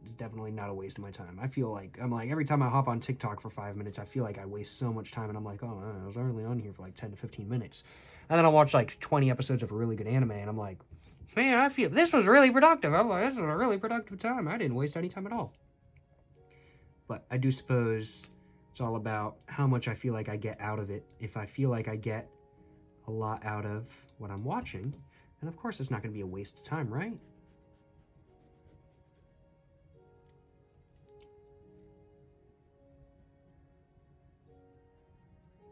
It's definitely not a waste of my time. I'm like, every time I hop on TikTok for 5 minutes, I feel like I waste so much time, and I'm like, oh, I was only on here for like 10 to 15 minutes. And then I'll watch like 20 episodes of a really good anime, and I'm like, man, I feel this was really productive. I'm like, this was a really productive time. I didn't waste any time at all. But I do suppose it's all about how much I feel like I get out of it. If I feel like I get a lot out of what I'm watching, then of course it's not going to be a waste of time, right?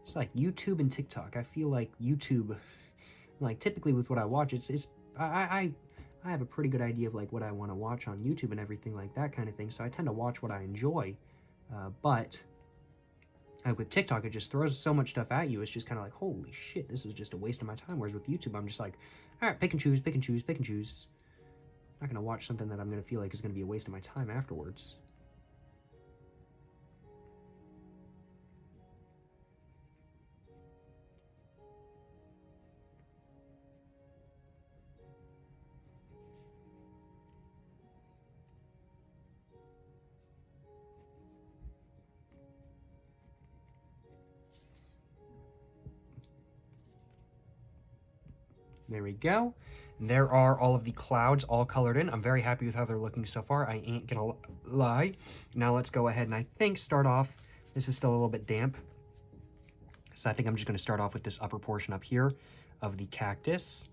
It's like YouTube and TikTok. I feel like YouTube, like typically with what I watch, I have a pretty good idea of like what I want to watch on YouTube and everything like that kind of thing. So I tend to watch what I enjoy. But with TikTok, it just throws so much stuff at you. It's just kind of like, holy shit, this is just a waste of my time. Whereas with YouTube, I'm just like, all right, pick and choose, pick and choose, pick and choose. I'm not going to watch something that I'm going to feel like is going to be a waste of my time afterwards. There we go. And there are all of the clouds all colored in. I'm very happy with how they're looking so far. I ain't gonna lie. Now let's go ahead and I think start off. This is still a little bit damp. So I think I'm just gonna start off with this upper portion up here of the cactus.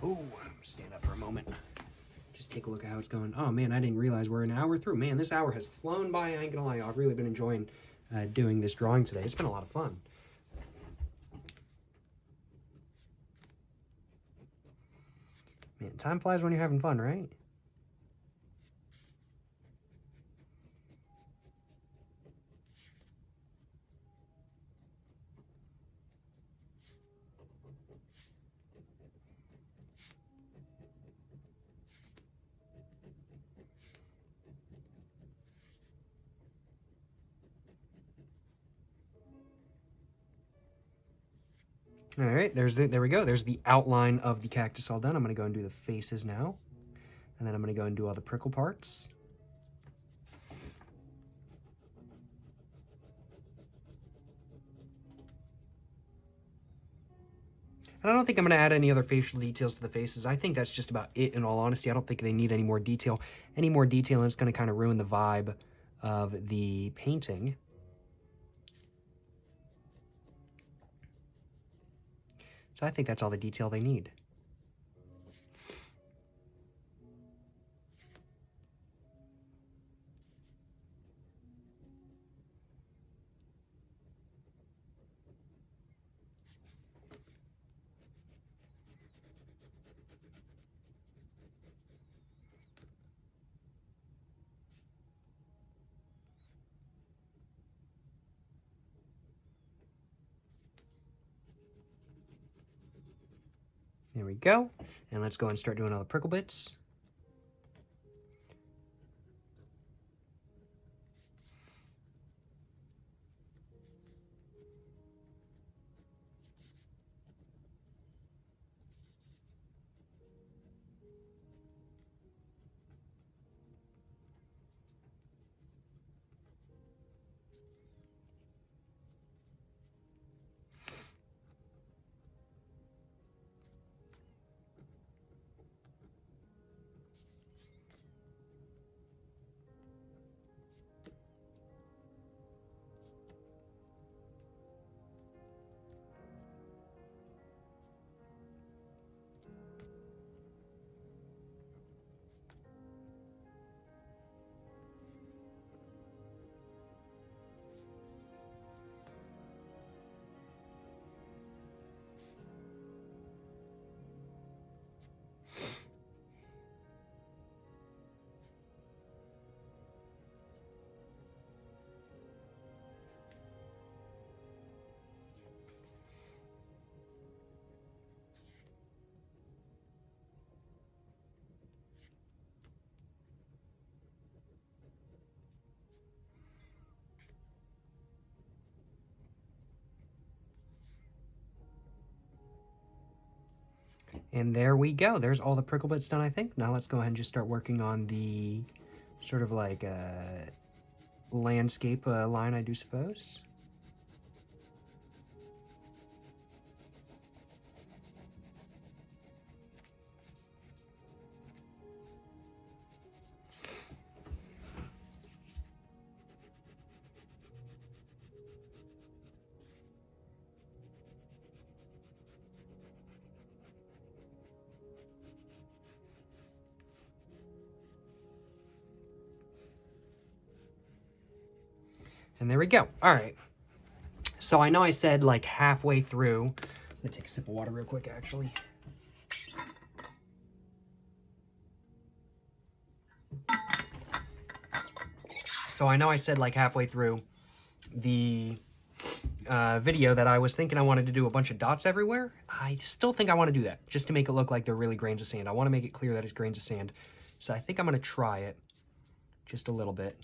Oh, stand up for a moment. Just take a look at how it's going. Oh man, I didn't realize we're an hour through. Man, this hour has flown by. I ain't gonna lie, I've really been enjoying doing this drawing today. It's been a lot of fun. Man, time flies when you're having fun, right? All right, there we go. There's the outline of the cactus all done. I'm gonna go and do the faces now. And then I'm gonna go and do all the prickle parts. And I don't think I'm gonna add any other facial details to the faces. I think that's just about it, in all honesty. I don't think they need any more detail. Any more detail, and it's gonna kind of ruin the vibe of the painting. So I think that's all the detail they need. There we go. And let's go and start doing all the prickle bits. And there we go. There's all the prickle bits done, I think. Now let's go ahead and just start working on the sort of like landscape line, I do suppose. And there we go. All right. So I know I said like halfway through. Let me take a sip of water real quick, actually. So I know I said like halfway through the video that I was thinking I wanted to do a bunch of dots everywhere. I still think I want to do that, just to make it look like they're really grains of sand. I want to make it clear that it's grains of sand. So I think I'm going to try it just a little bit.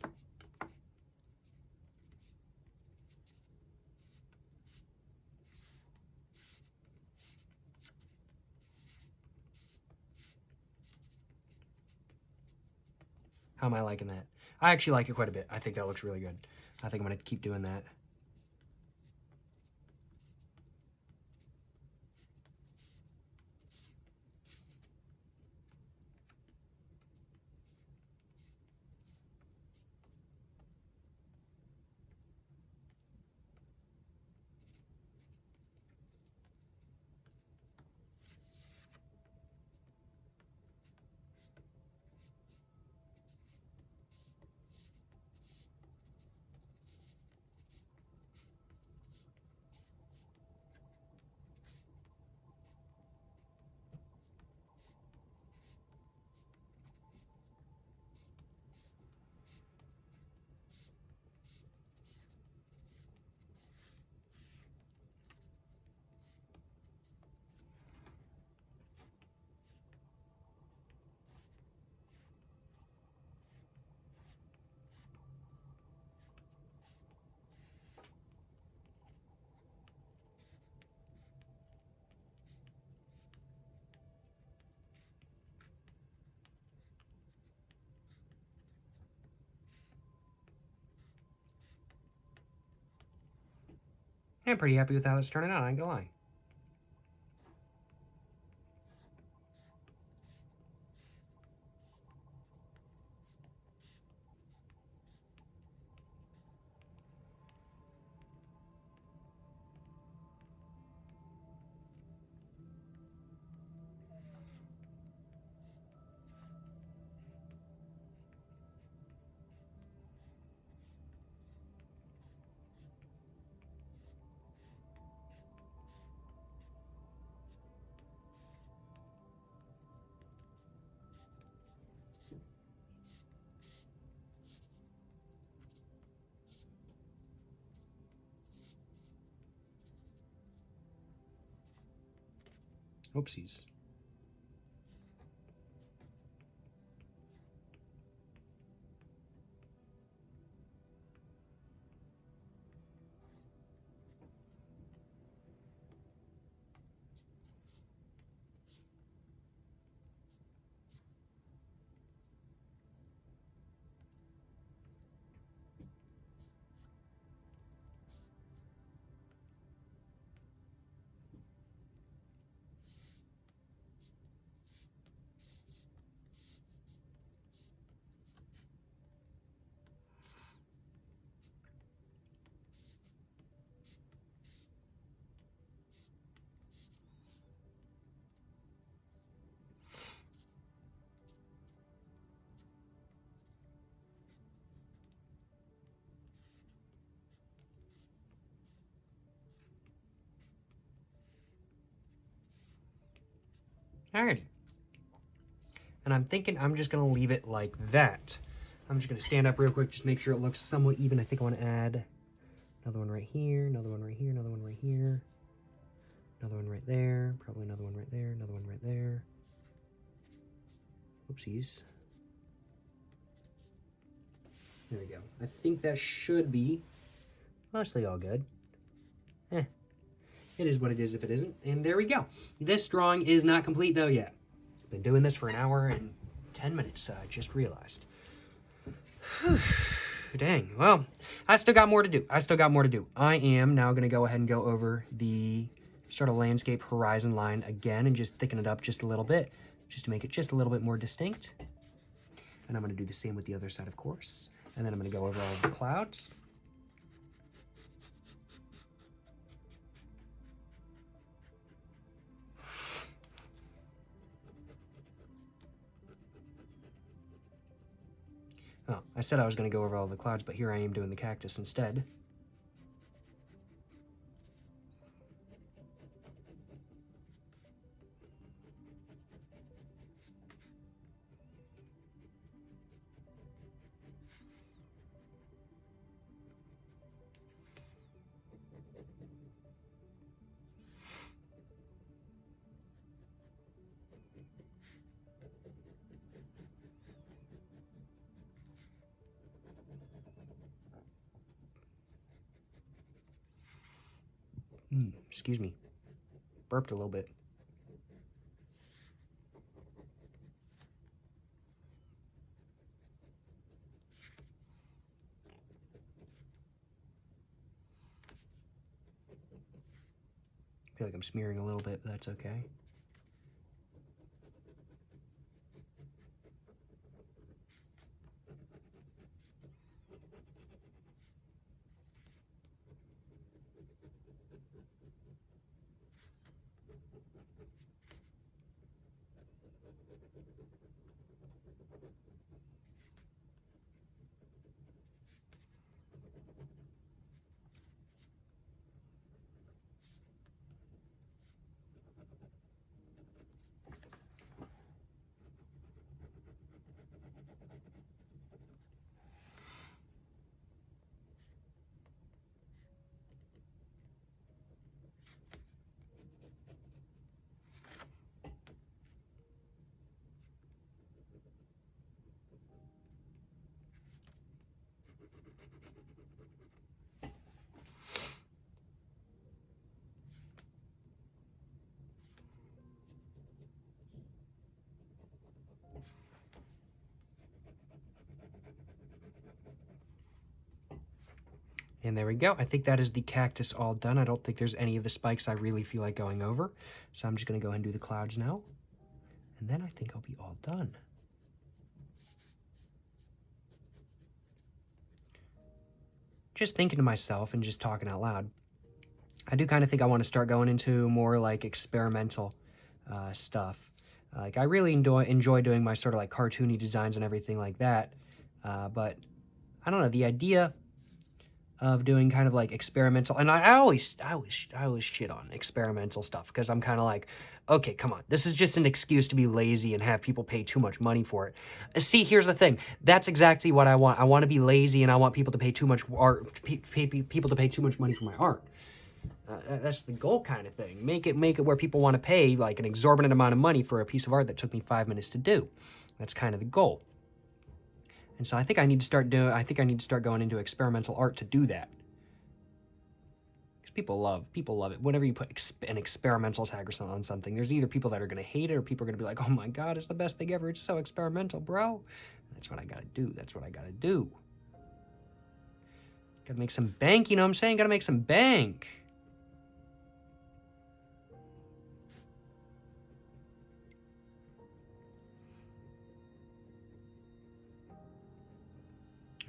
How am I liking that? I actually like it quite a bit. I think that looks really good. I think I'm going to keep doing that. I'm pretty happy with how it's turning out, I ain't gonna lie. Oopsies. Alrighty. And I'm thinking I'm just gonna leave it like that. I'm just gonna stand up real quick, just make sure it looks somewhat even. I think I wanna add another one right here, another one right here, another one right here, another one right there, probably another one right there, another one right there. Oopsies. There we go. I think that should be mostly all good. It is what it is if it isn't. And there we go. This drawing is not complete though yet. Been doing this for an hour and 10 minutes, I just realized. Dang. Well, I still got more to do. I am now going to go ahead and go over the sort of landscape horizon line again and just thicken it up just a little bit, just to make it just a little bit more distinct. And I'm going to do the same with the other side, of course. And then I'm going to go over all the clouds. Oh, I said I was going to go over all the clouds, but here I am doing the cactus instead. Excuse me. Burped a little bit. I feel like I'm smearing a little bit, but that's okay. And there we go. I think that is the cactus all done. I don't think there's any of the spikes I really feel like going over. So I'm just going to go ahead and do the clouds now. And then I think I'll be all done. Just thinking to myself and just talking out loud, I do kind of think I want to start going into more like experimental stuff. Like I really enjoy doing my sort of like cartoony designs and everything like that. But I don't know, the idea of doing kind of like experimental, and I always shit on experimental stuff because I'm kind of like, okay, come on, this is just an excuse to be lazy and have people pay too much money for it. See, here's the thing, that's exactly what I want. I want to be lazy and I want people to pay too much people to pay too much money for my art. That's the goal kind of thing. Make it where people want to pay like an exorbitant amount of money for a piece of art that took me 5 minutes to do. That's kind of the goal. And so I think I need to start going into experimental art to do that. Because people love it. Whenever you put an experimental tag or something on something, there's either people that are going to hate it or people are going to be like, oh my God, it's the best thing ever. It's so experimental, bro. That's what I got to do. That's what I got to do. Got to make some bank, you know what I'm saying? Got to make some bank.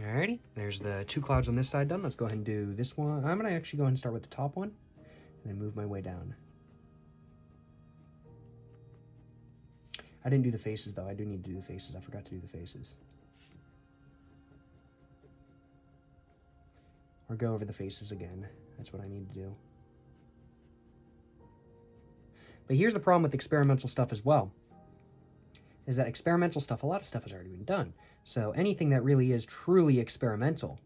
Alrighty, there's the 2 clouds on this side done. Let's go ahead and do this one. I'm going to actually go ahead and start with the top one and then move my way down. I didn't do the faces though. I do need to do the faces. I forgot to do the faces. Or go over the faces again. That's what I need to do. But here's the problem with experimental stuff as well. Is that experimental stuff, a lot of stuff has already been done. So anything that really is truly experimental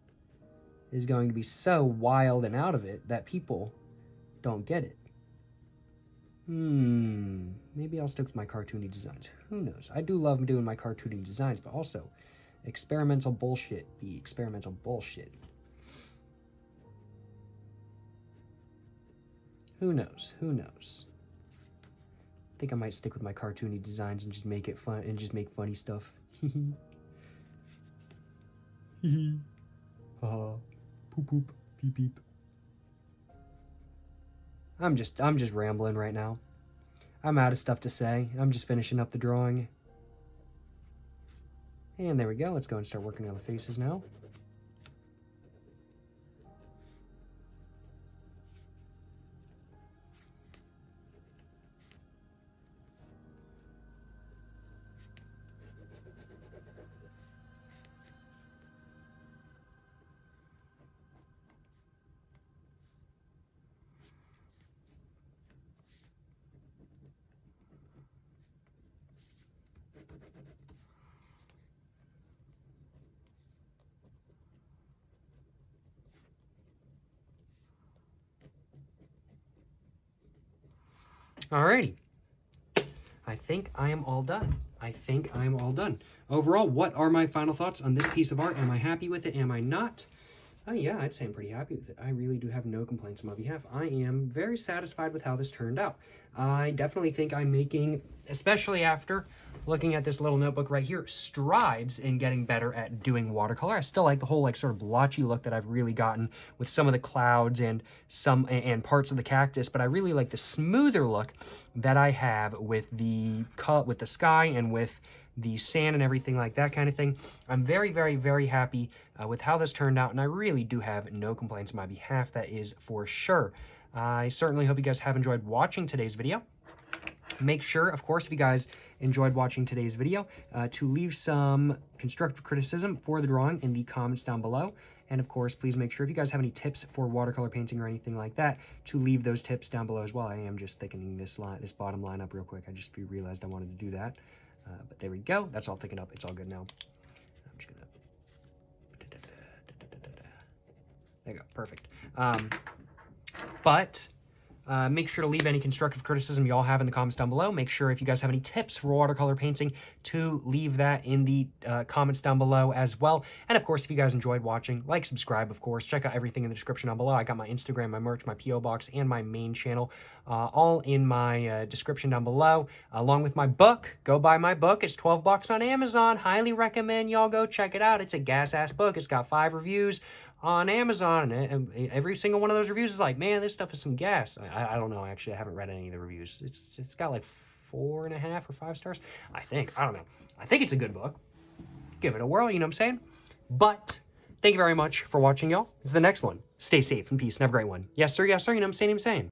is going to be so wild and out of it that people don't get it. Maybe I'll stick with my cartoony designs. Who knows? I do love doing my cartoony designs, but also experimental bullshit be experimental bullshit. Who knows? Who knows? I think I might stick with my cartoony designs and just make it fun and just make funny stuff. Poop poop peep peep. I'm just rambling right now. I'm out of stuff to say. I'm just finishing up the drawing. And there we go. Let's go and start working on the faces now. Alrighty. I think I am all done. Overall, what are my final thoughts on this piece of art? Am I happy with it? Am I not? Oh yeah, I'd say I'm pretty happy with it. I really do have no complaints on my behalf. I am very satisfied with how this turned out. I definitely think I'm making, especially after looking at this little notebook right here, strides in getting better at doing watercolor. I still like the whole like sort of blotchy look that I've really gotten with some of the clouds and parts of the cactus, but I really like the smoother look that I have with the sky and with the sand and everything like that kind of thing. I'm very, very, very happy with how this turned out, and I really do have no complaints on my behalf, that is for sure. I certainly hope you guys have enjoyed watching today's video. Make sure, of course, if you guys enjoyed watching today's video, to leave some constructive criticism for the drawing in the comments down below. And of course, please make sure if you guys have any tips for watercolor painting or anything like that, to leave those tips down below as well. I am just thickening this bottom line up real quick. I just realized I wanted to do that. But there we go. That's all thickened up. It's all good now. I'm just gonna... There you go. Perfect. Make sure to leave any constructive criticism you all have in the comments down below. Make sure if you guys have any tips for watercolor painting to leave that in the comments down below as well. And of course, if you guys enjoyed watching, like, subscribe, of course. Check out everything in the description down below. I got my Instagram, my merch, my P.O. box, and my main channel all in my description down below, along with my book. Go buy my book. It's 12 bucks on Amazon. Highly recommend y'all go check it out. It's a gas-ass book. It's got 5 reviews. on Amazon, and every single one of those reviews is like, man, this stuff is some gas. I don't know, actually. I haven't read any of the reviews. It's got like 4.5 or 5 stars, I think. I don't know. I think it's a good book. Give it a whirl, you know what I'm saying? But thank you very much for watching, y'all. This is the next one. Stay safe and peace and have a great one. Yes, sir, you know what I'm saying?